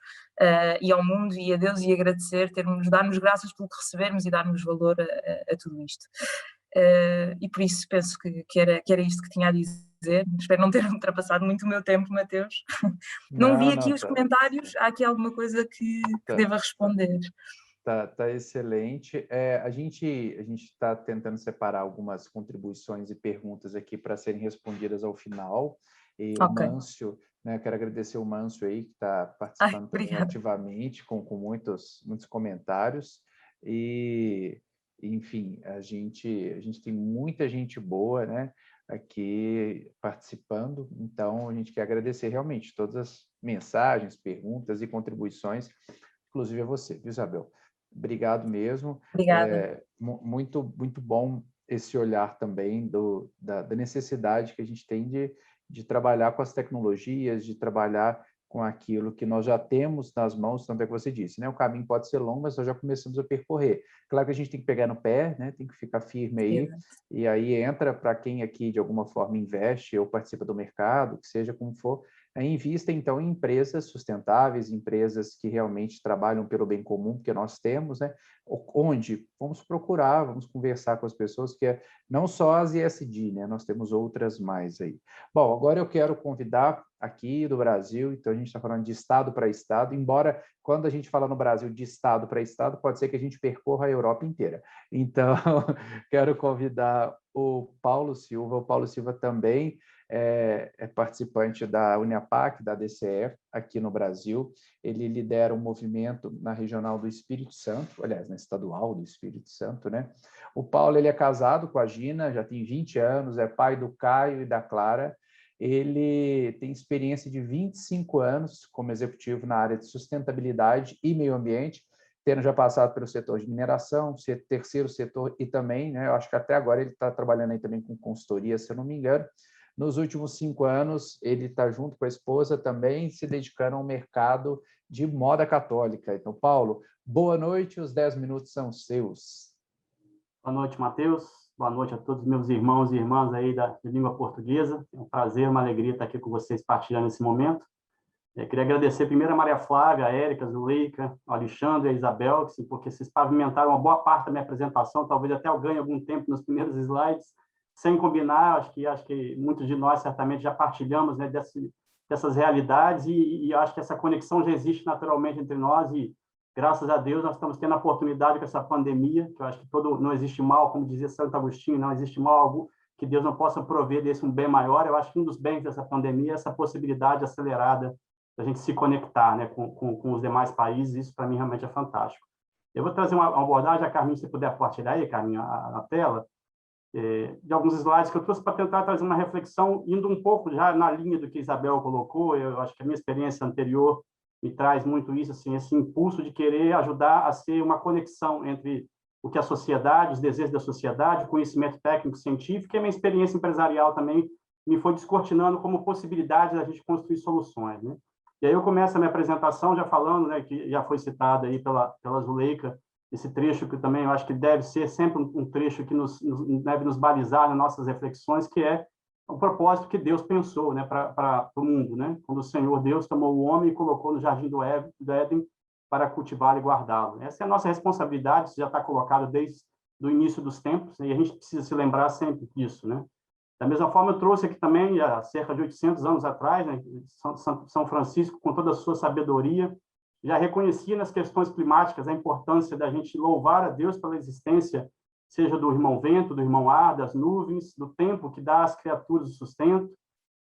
E ao mundo e a Deus, e agradecer, dar-nos graças pelo que recebermos e dar-nos valor a tudo isto. E por isso penso que era isto que tinha a dizer. Espero não ter ultrapassado muito o meu tempo, Mateus. Não vi aqui os comentários. Há aqui alguma coisa que deva responder? Tá excelente. A gente está tentando separar algumas contribuições e perguntas aqui para serem respondidas ao final. E okay. O Mâncio, né, quero agradecer o Mâncio aí, que está participando também ativamente, com muitos comentários. E, enfim, a gente tem muita gente boa, né, aqui participando, então a gente quer agradecer realmente todas as mensagens, perguntas e contribuições, inclusive a você, viu, Isabel? Obrigado mesmo. Obrigada. Muito, muito bom esse olhar também da necessidade que a gente tem de trabalhar com as tecnologias, de trabalhar com aquilo que nós já temos nas mãos, tanto é que você disse, né? O caminho pode ser longo, mas nós já começamos a percorrer. Claro que a gente tem que pegar no pé, né? Tem que ficar firme aí, e aí entra para quem aqui, de alguma forma, investe ou participa do mercado, que seja como for, invista, então, em empresas sustentáveis, empresas que realmente trabalham pelo bem comum, que nós temos, né? Onde vamos procurar, vamos conversar com as pessoas, que é não só as ESG, né? Nós temos outras mais aí. Bom, agora eu quero convidar aqui do Brasil, então a gente está falando de estado para estado, embora quando a gente fala no Brasil de estado para estado, pode ser que a gente percorra a Europa inteira. Então, quero convidar o Paulo Silva. O Paulo Silva também é participante da Uniapac, da DCE, aqui no Brasil. Ele lidera um movimento na regional do Espírito Santo, aliás, na estadual do Espírito Santo, né? O Paulo, ele é casado com a Gina, já tem 20 anos, é pai do Caio e da Clara. Ele tem experiência de 25 anos como executivo na área de sustentabilidade e meio ambiente, tendo já passado pelo setor de mineração, terceiro setor e também, né, eu acho que até agora ele está trabalhando aí também com consultoria, se eu não me engano. Nos últimos 5 anos, ele está junto com a esposa também, se dedicando ao mercado de moda católica. Então, Paulo, boa noite, os 10 minutos são seus. Boa noite, Matheus. Boa noite a todos os meus irmãos e irmãs aí de língua portuguesa. É um prazer, uma alegria estar aqui com vocês partilhando esse momento. Queria agradecer primeiro a Maria Flávia, a Érica, a Zuleika, o Alexandre e a Isabel, porque vocês pavimentaram uma boa parte da minha apresentação, talvez até eu ganhe algum tempo nos primeiros slides, sem combinar. Acho que muitos de nós certamente já partilhamos, né, dessas realidades, e acho que essa conexão já existe naturalmente entre nós, e graças a Deus nós estamos tendo a oportunidade com essa pandemia, que eu acho que não existe mal, como dizia Santo Agostinho, não existe mal algum que Deus não possa prover desse um bem maior. Eu acho que um dos bens dessa pandemia é essa possibilidade acelerada da gente se conectar, né, com os demais países. Isso, para mim, realmente é fantástico. Eu vou trazer uma abordagem, a Carminha, se puder partilhar aí, Carminha, a tela, de alguns slides que eu trouxe para tentar trazer uma reflexão, indo um pouco já na linha do que a Isabel colocou. Eu acho que a minha experiência anterior me traz muito isso, assim, esse impulso de querer ajudar a ser uma conexão entre o que a sociedade, os desejos da sociedade, o conhecimento técnico científico, e a minha experiência empresarial também me foi descortinando como possibilidade da gente construir soluções, né? E aí eu começo a minha apresentação já falando, né, que já foi citado aí pela Zuleika, esse trecho que também eu acho que deve ser sempre um trecho que deve nos balizar nas nossas reflexões, que é o propósito que Deus pensou, né, para o mundo, né? Quando o Senhor Deus tomou o homem e colocou no jardim do Éden para cultivá-lo e guardá-lo. Essa é a nossa responsabilidade, isso já está colocado desde o início dos tempos, né, e a gente precisa se lembrar sempre disso, né? Da mesma forma, eu trouxe aqui também, há cerca de 800 anos atrás, né, São Francisco, com toda a sua sabedoria, já reconhecia nas questões climáticas a importância da gente louvar a Deus pela existência, seja do irmão vento, do irmão ar, das nuvens, do tempo que dá às criaturas o sustento,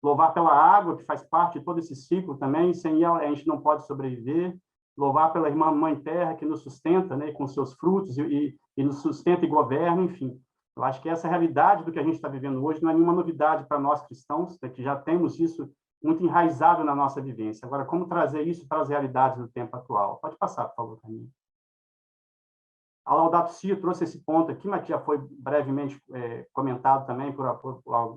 louvar pela água, que faz parte de todo esse ciclo também, sem ela a gente não pode sobreviver, louvar pela irmã Mãe Terra, que nos sustenta, né, com seus frutos e nos sustenta e governa, enfim. Eu acho que essa realidade do que a gente está vivendo hoje não é nenhuma novidade para nós cristãos, que já temos isso muito enraizado na nossa vivência. Agora, como trazer isso para as realidades do tempo atual? Pode passar, por favor, Camila. A Laudato Si trouxe esse ponto aqui, mas que já foi brevemente comentado também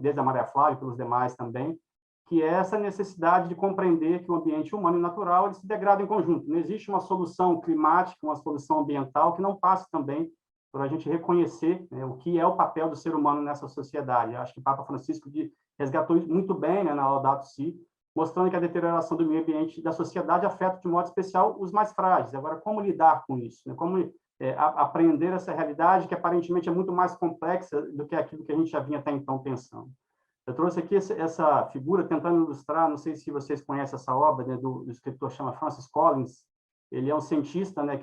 desde a Maria Flávia e pelos demais também, que é essa necessidade de compreender que o ambiente humano e natural ele se degrada em conjunto. Não existe uma solução climática, uma solução ambiental que não passe também por a gente reconhecer, né, o que é o papel do ser humano nessa sociedade. Eu acho que o Papa Francisco resgatou isso muito bem, né, na Laudato Si, mostrando que a deterioração do meio ambiente e da sociedade afeta de modo especial os mais frágeis. Agora, como lidar com isso? Né? Como aprender essa realidade que aparentemente é muito mais complexa do que aquilo que a gente já vinha até então pensando. Eu trouxe aqui essa figura tentando ilustrar, não sei se vocês conhecem essa obra, né, do escritor chama Francis Collins. Ele é um cientista, né,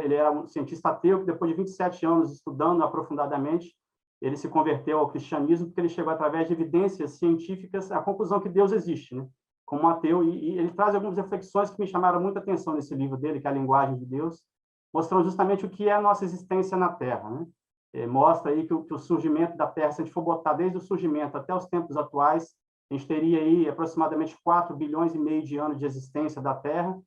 ele era um cientista ateu que depois de 27 anos estudando aprofundadamente, ele se converteu ao cristianismo porque ele chegou através de evidências científicas à conclusão que Deus existe, né, como ateu, e ele traz algumas reflexões que me chamaram muita atenção nesse livro dele, que é A Linguagem de Deus, mostrando justamente o que é a nossa existência na Terra, né? Mostra aí que o surgimento da Terra, se a gente for botar desde o surgimento até os tempos atuais, a gente teria aí aproximadamente 4,5 bilhões de anos de existência da Terra.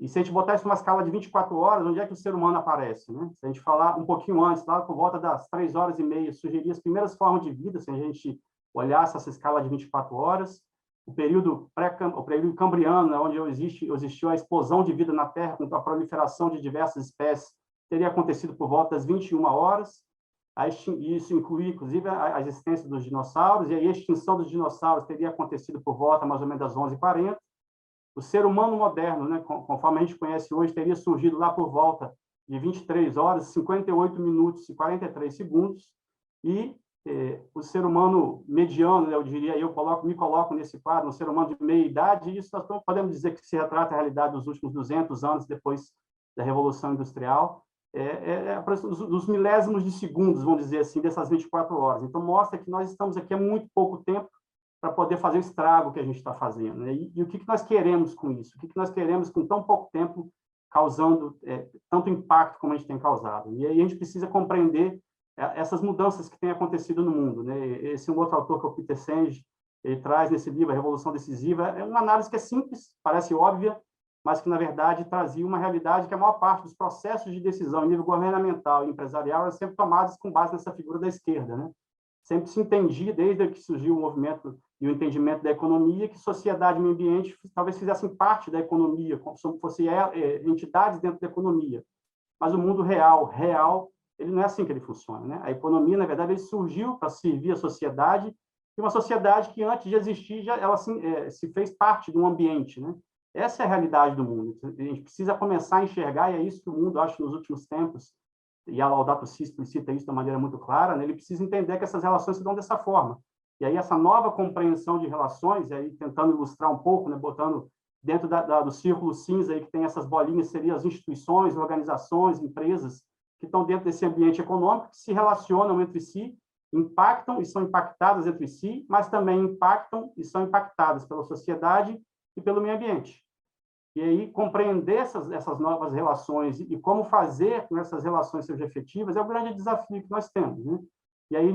E se a gente botar isso numa escala de 24 horas, onde é que o ser humano aparece, né? Se a gente falar um pouquinho antes, lá por volta das 3h30, surgiria as primeiras formas de vida, se a gente olhasse essa escala de 24 horas. o período cambriano, né, onde existiu a explosão de vida na Terra, com a proliferação de diversas espécies, teria acontecido por volta das 21 horas. Isso inclui, inclusive, a existência dos dinossauros, e a extinção dos dinossauros teria acontecido por volta, mais ou menos, das 11h40. O ser humano moderno, né, conforme a gente conhece hoje, teria surgido lá por volta de 23 horas, 58 minutos e 43 segundos, e o ser humano mediano, né, eu diria, me coloco nesse quadro, um ser humano de meia idade, e isso nós podemos dizer que se retrata a realidade dos últimos 200 anos depois da Revolução Industrial, dos milésimos de segundos, vamos dizer assim, dessas 24 horas. Então, mostra que nós estamos aqui há muito pouco tempo para poder fazer o estrago que a gente está fazendo, né? E o que nós queremos com isso? O que nós queremos com tão pouco tempo causando tanto impacto como a gente tem causado? E aí a gente precisa compreender essas mudanças que têm acontecido no mundo, né? Esse é um outro autor, que é o Peter Senge, ele traz nesse livro, A Revolução Decisiva, é uma análise que é simples, parece óbvia, mas que, na verdade, trazia uma realidade que a maior parte dos processos de decisão em nível governamental e empresarial eram sempre tomados com base nessa figura da esquerda, né? Sempre se entendia, desde que surgiu o movimento e o entendimento da economia, que sociedade e meio ambiente talvez fizessem parte da economia, como se fossem entidades dentro da economia. Mas o mundo real, ele não é assim que ele funciona, né? A economia, na verdade, ele surgiu para servir a sociedade, e uma sociedade que, antes de existir, ela se fez parte de um ambiente, né? Essa é a realidade do mundo. A gente precisa começar a enxergar, e é isso que o mundo, acho, nos últimos tempos, e a Laudato Si explicita isso de uma maneira muito clara, né? Ele precisa entender que essas relações se dão dessa forma. E aí essa nova compreensão de relações, aí tentando ilustrar um pouco, né? Botando dentro do círculo cinza, aí, que tem essas bolinhas, seriam as instituições, organizações, empresas, que estão dentro desse ambiente econômico, que se relacionam entre si, impactam e são impactadas entre si, mas também impactam e são impactadas pela sociedade e pelo meio ambiente. E aí, compreender essas novas relações e como fazer com essas relações sejam efetivas é o grande desafio que nós temos, né? E aí,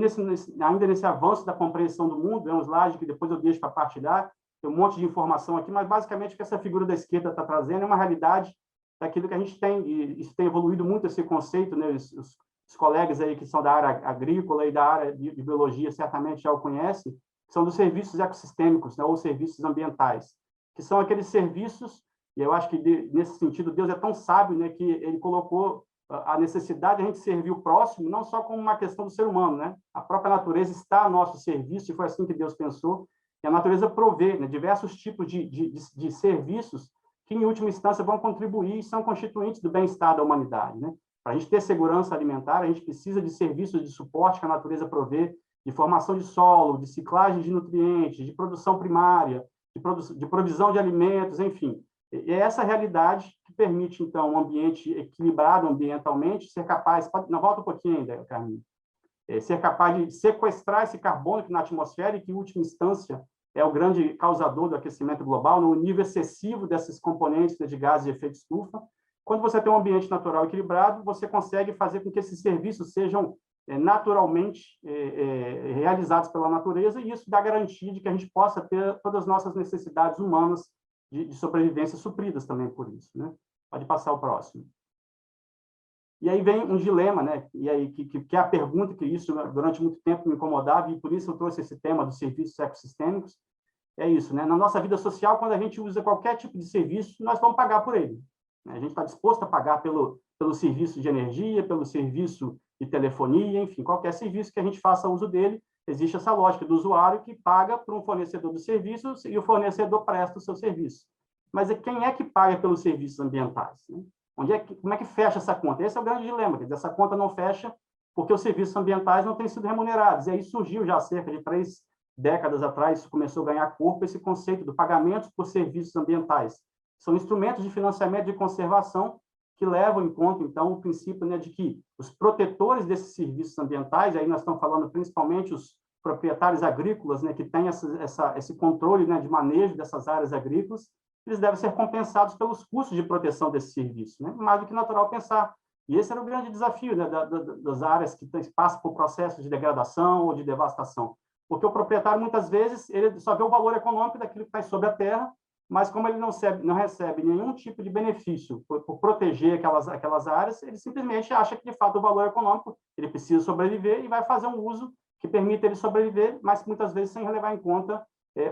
ainda nesse avanço da compreensão do mundo, é um slide que depois eu deixo para partilhar, tem um monte de informação aqui, mas basicamente o que essa figura da esquerda está trazendo é uma realidade daquilo que a gente tem, e isso tem evoluído muito, esse conceito, né? Os colegas aí que são da área agrícola e da área de biologia certamente já o conhecem, que são dos serviços ecossistêmicos, né? Ou serviços ambientais, que são aqueles serviços. E eu acho que, nesse sentido, Deus é tão sábio, né, que ele colocou a necessidade de a gente servir o próximo, não só como uma questão do ser humano, né? A própria natureza está a nosso serviço, e foi assim que Deus pensou. E a natureza provê, né, diversos tipos de serviços que, em última instância, vão contribuir e são constituintes do bem-estar da humanidade, né? Para a gente ter segurança alimentar, a gente precisa de serviços de suporte que a natureza provê, de formação de solo, de ciclagem de nutrientes, de produção primária, de provisão de alimentos, enfim. É essa realidade que permite, então, um ambiente equilibrado ambientalmente, ser capaz, não, volta um pouquinho ainda, Carminha, ser capaz de sequestrar esse carbono que na atmosfera e que, em última instância, é o grande causador do aquecimento global, no nível excessivo desses componentes de gases de efeito estufa. Quando você tem um ambiente natural equilibrado, você consegue fazer com que esses serviços sejam naturalmente realizados pela natureza, e isso dá garantia de que a gente possa ter todas as nossas necessidades humanas de sobrevivência supridas também por isso, né? Pode passar o próximo. E aí vem um dilema, né? E aí que é a pergunta que isso durante muito tempo me incomodava, e por isso eu trouxe esse tema dos serviços ecossistêmicos. É isso, né? Na nossa vida social, quando a gente usa qualquer tipo de serviço, nós vamos pagar por ele. A gente está disposto a pagar pelo serviço de energia, pelo serviço de telefonia, enfim, qualquer serviço que a gente faça uso dele. Existe essa lógica do usuário que paga para um fornecedor de serviços e o fornecedor presta o seu serviço. Mas quem é que paga pelos serviços ambientais, né? Como é que fecha essa conta? Esse é o grande dilema, quer dizer, essa conta não fecha porque os serviços ambientais não têm sido remunerados. E aí surgiu já há cerca de 3 décadas atrás, começou a ganhar corpo esse conceito do pagamento por serviços ambientais. São instrumentos de financiamento de conservação que levam em conta, então, o princípio, né, de que os protetores desses serviços ambientais, aí nós estamos falando principalmente os proprietários agrícolas, né, que têm esse controle, né, de manejo dessas áreas agrícolas, eles devem ser compensados pelos custos de proteção desse serviço, né? Mais do que natural pensar. E esse era o grande desafio, né, das áreas que passam por processos de degradação ou de devastação. Porque o proprietário, muitas vezes, ele só vê o valor econômico daquilo que está sobre a terra, mas como ele não recebe nenhum tipo de benefício por proteger aquelas áreas, ele simplesmente acha que, de fato, o valor econômico, ele precisa sobreviver e vai fazer um uso que permita ele sobreviver, mas muitas vezes sem levar em conta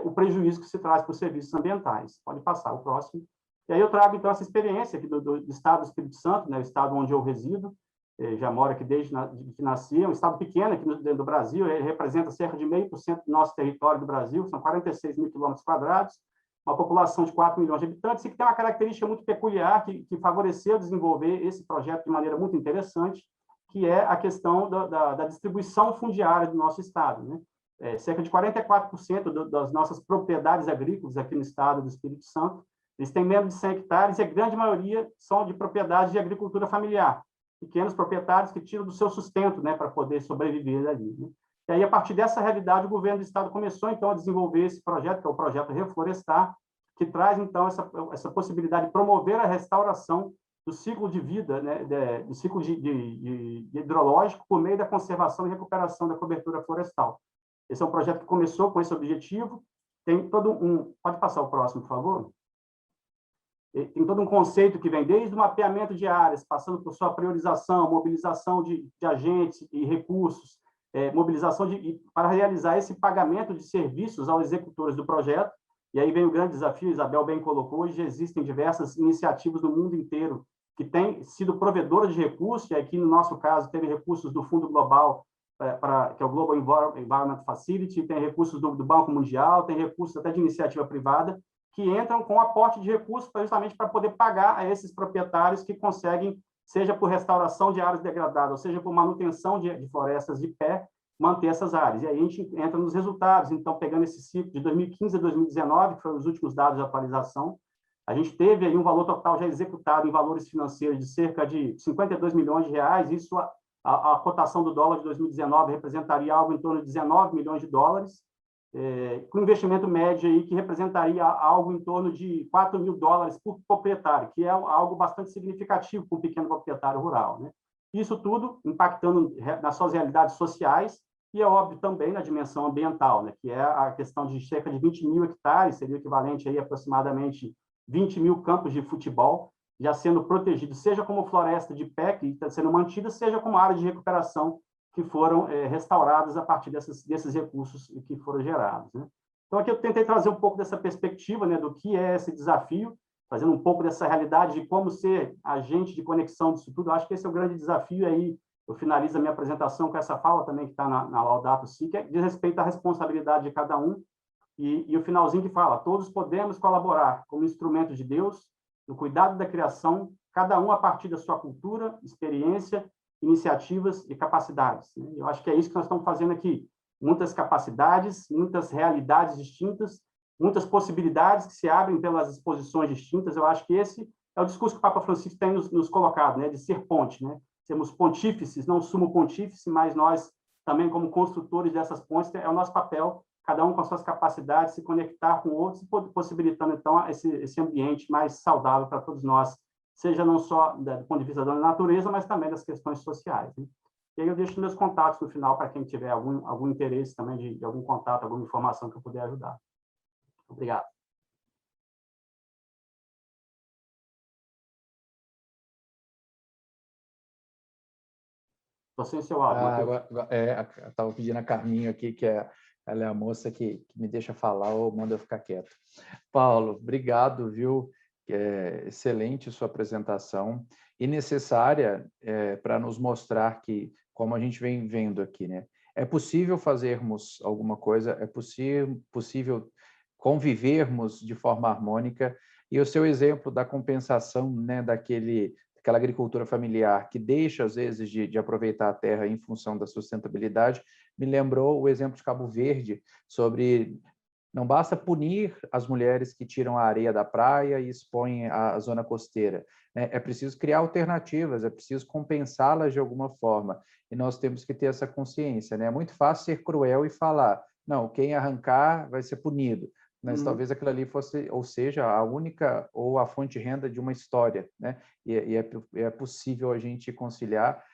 o prejuízo que se traz para os serviços ambientais. Pode passar o próximo. E aí eu trago, então, essa experiência aqui do estado do Espírito Santo, né, o estado onde eu resido, já moro aqui desde que nasci, é um estado pequeno aqui dentro do Brasil, ele representa cerca de 0,5% do nosso território do Brasil, são 46 mil quilômetros quadrados, uma população de 4 milhões de habitantes, e que tem uma característica muito peculiar que favoreceu desenvolver esse projeto de maneira muito interessante, que é a questão da distribuição fundiária do nosso estado, né? Cerca de 44% das nossas propriedades agrícolas aqui no estado do Espírito Santo, eles têm menos de 100 hectares e a grande maioria são de propriedades de agricultura familiar, pequenos proprietários que tiram do seu sustento, né, para poder sobreviver ali, né? E aí, a partir dessa realidade, o governo do estado começou, então, a desenvolver esse projeto, que é o projeto Reflorestar, que traz, então, essa possibilidade de promover a restauração do ciclo de vida, né, do ciclo de hidrológico por meio da conservação e recuperação da cobertura florestal. Esse é um projeto que começou com esse objetivo, tem todo um... Pode passar o próximo, por favor? Tem todo um conceito que vem desde o mapeamento de áreas, passando por sua priorização, mobilização de agentes e recursos, mobilização para realizar esse pagamento de serviços aos executores do projeto. E aí vem o grande desafio, Isabel bem colocou, hoje existem diversas iniciativas no mundo inteiro que têm sido provedoras de recursos, e aqui no nosso caso teve recursos do Fundo Global, que é o Global Environment Facility, tem recursos do Banco Mundial, tem recursos até de iniciativa privada, que entram com aporte de recursos justamente para poder pagar a esses proprietários que conseguem, seja por restauração de áreas degradadas, ou seja por manutenção de florestas de pé, manter essas áreas. E aí a gente entra nos resultados. Então, pegando esse ciclo de 2015 a 2019, que foram os últimos dados de atualização, a gente teve aí um valor total já executado em valores financeiros de cerca de 52 milhões de reais. Isso, a cotação do dólar de 2019 representaria algo em torno de 19 milhões de dólares, com investimento médio aí que representaria algo em torno de 4 mil dólares por proprietário, que é algo bastante significativo para um pequeno proprietário rural, né? Isso tudo impactando nas suas realidades sociais e, é óbvio, também na dimensão ambiental, né? Que é a questão de cerca de 20 mil hectares, seria o equivalente aí a aproximadamente 20 mil campos de futebol, já sendo protegidos, seja como floresta de pé, que está sendo mantida, seja como área de recuperação, que foram restauradas a partir desses recursos que foram gerados, né? Então, aqui eu tentei trazer um pouco dessa perspectiva, né, do que é esse desafio, trazendo um pouco dessa realidade de como ser agente de conexão disso tudo. Eu acho que esse é o grande desafio, e aí eu finalizo a minha apresentação com essa fala também que está na Laudato Si, que diz respeito à responsabilidade de cada um, e o finalzinho que fala: todos podemos colaborar como instrumento de Deus no cuidado da criação, cada um a partir da sua cultura, experiência, iniciativas e capacidades, né? Eu acho que é isso que nós estamos fazendo aqui. Muitas capacidades, muitas realidades distintas, muitas possibilidades que se abrem pelas exposições distintas. Eu acho que esse é o discurso que o Papa Francisco tem nos colocado, né? De ser ponte, né? Sermos pontífices, não sumo pontífice, mas nós também, como construtores dessas pontes, é o nosso papel, cada um com as suas capacidades, se conectar com outros, possibilitando, então, esse ambiente mais saudável para todos nós, seja não só do ponto de vista da natureza, mas também das questões sociais, né? E aí eu deixo meus contatos no final para quem tiver algum interesse também de algum contato, alguma informação que eu puder ajudar. Obrigado. Estou sem seu áudio. Estava pedindo a Carminho aqui, ela é a moça que me deixa falar ou manda eu ficar quieto. Paulo, obrigado, viu? Excelente sua apresentação e necessária para nos mostrar que, como a gente vem vendo aqui, né, é possível fazermos alguma coisa, é possível convivermos de forma harmônica, e o seu exemplo da compensação, né, daquela agricultura familiar que deixa, às vezes, de aproveitar a terra em função da sustentabilidade, me lembrou o exemplo de Cabo Verde, sobre não basta punir as mulheres que tiram a areia da praia e expõem a zona costeira, né? É preciso criar alternativas, é preciso compensá-las de alguma forma, e nós temos que ter essa consciência, né? É muito fácil ser cruel e falar, não, quem arrancar vai ser punido, mas talvez aquilo ali fosse, ou seja, a única ou a fonte de renda de uma história, né? E é possível a gente conciliar.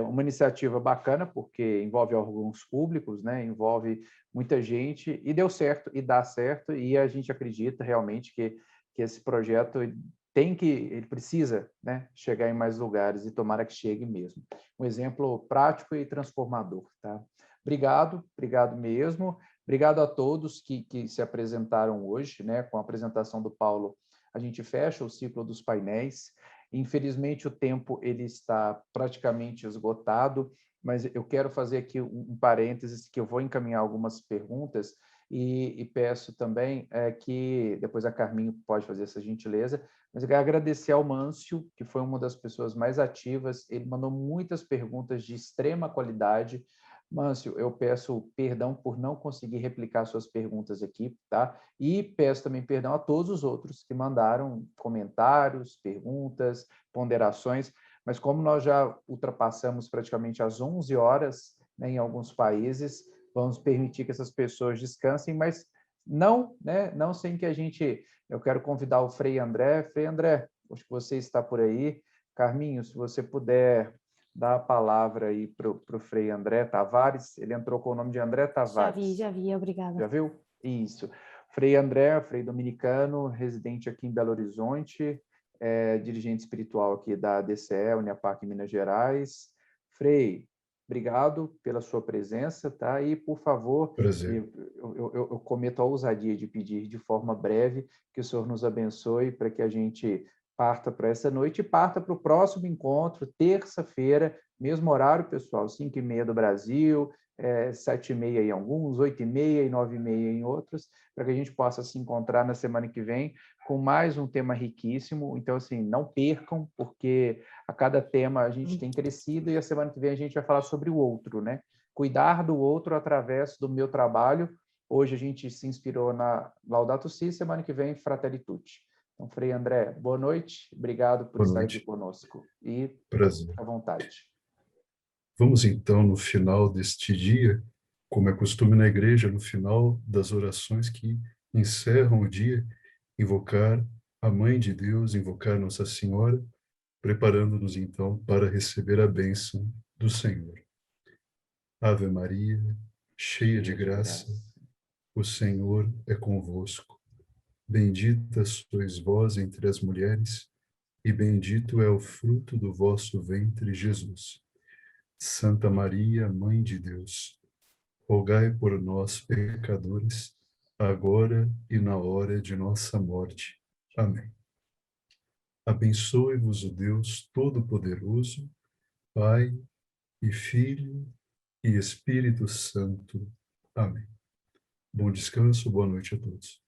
Uma iniciativa bacana, porque envolve órgãos públicos, né? Envolve muita gente, e deu certo, e dá certo, e a gente acredita realmente que esse projeto ele precisa, né, chegar em mais lugares, e tomara que chegue mesmo. Um exemplo prático e transformador, tá? Obrigado mesmo. Obrigado a todos que se apresentaram hoje, né? Com a apresentação do Paulo, a gente fecha o ciclo dos painéis. Infelizmente, o tempo ele está praticamente esgotado, mas eu quero fazer aqui um parênteses, que eu vou encaminhar algumas perguntas e peço também que depois a Carminho pode fazer essa gentileza, mas eu quero agradecer ao Mâncio, que foi uma das pessoas mais ativas. Ele mandou muitas perguntas de extrema qualidade. Mâncio, eu peço perdão por não conseguir replicar suas perguntas aqui, tá? E peço também perdão a todos os outros que mandaram comentários, perguntas, ponderações, mas como nós já ultrapassamos praticamente as 11 horas, né, em alguns países, vamos permitir que essas pessoas descansem, mas não, né, não sem que a gente... Eu quero convidar o Frei André. Frei André, acho que você está por aí. Carminho, se você puder dar a palavra aí para o Frei André Tavares. Ele entrou com o nome de André Tavares. Já vi, obrigada. Já viu? Isso. Frei André, Frei dominicano, residente aqui em Belo Horizonte, dirigente espiritual aqui da DCE, Uniapac, Minas Gerais. Frei, obrigado pela sua presença, tá? E, por favor, eu cometo a ousadia de pedir de forma breve que o Senhor nos abençoe para que a gente parta para essa noite e parta para o próximo encontro, terça-feira, mesmo horário, pessoal, 5h30 do Brasil, 7h30 em alguns, 8h30 e 9h30 em outros, para que a gente possa se encontrar na semana que vem com mais um tema riquíssimo. Então, assim, não percam, porque a cada tema a gente tem crescido e a semana que vem a gente vai falar sobre o outro, né? Cuidar do outro através do meu trabalho. Hoje a gente se inspirou na Laudato Si, semana que vem Fratelli Tutti. Então, Frei André, boa noite, obrigado por estar aqui conosco. E prazer. À vontade. Vamos então, no final deste dia, como é costume na igreja, no final das orações que encerram o dia, invocar a Mãe de Deus, invocar Nossa Senhora, preparando-nos então para receber a bênção do Senhor. Ave Maria, cheia de graça, o Senhor é convosco. Bendita sois vós entre as mulheres, e bendito é o fruto do vosso ventre, Jesus. Santa Maria, Mãe de Deus, rogai por nós, pecadores, agora e na hora de nossa morte. Amém. Abençoe-vos o Deus Todo-Poderoso, Pai e Filho e Espírito Santo. Amém. Bom descanso, boa noite a todos.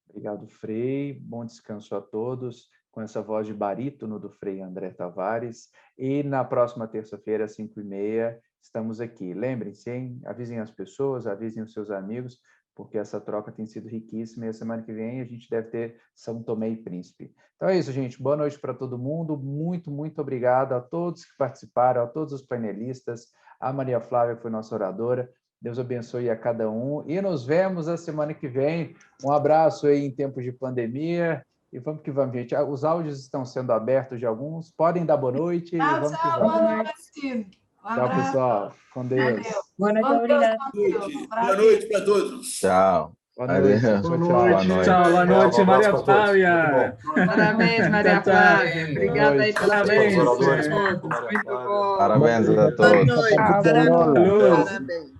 Obrigado, Frei. Bom descanso a todos, com essa voz de barítono do Frei André Tavares. E na próxima terça-feira, às 5h30, estamos aqui. Lembrem-se, hein? Avisem as pessoas, avisem os seus amigos, porque essa troca tem sido riquíssima e a semana que vem a gente deve ter São Tomé e Príncipe. Então é isso, gente. Boa noite para todo mundo. Muito, muito obrigado a todos que participaram, a todos os painelistas, a Maria Flávia, que foi nossa oradora. Deus abençoe a cada um e nos vemos a semana que vem. Um abraço aí em tempos de pandemia e vamos que vamos, gente. Os áudios estão sendo abertos de alguns. Podem dar boa noite e vamos que vamos. Boa noite. Tchau, pessoal. Com Deus. Boa noite, obrigada. Boa noite para todos. Tchau. Boa noite. Tchau, boa noite, Maria Flávia. Parabéns, Maria Flávia. Obrigada aí pela Parabéns. Muito bom. Parabéns a todos. Boa noite. Parabéns.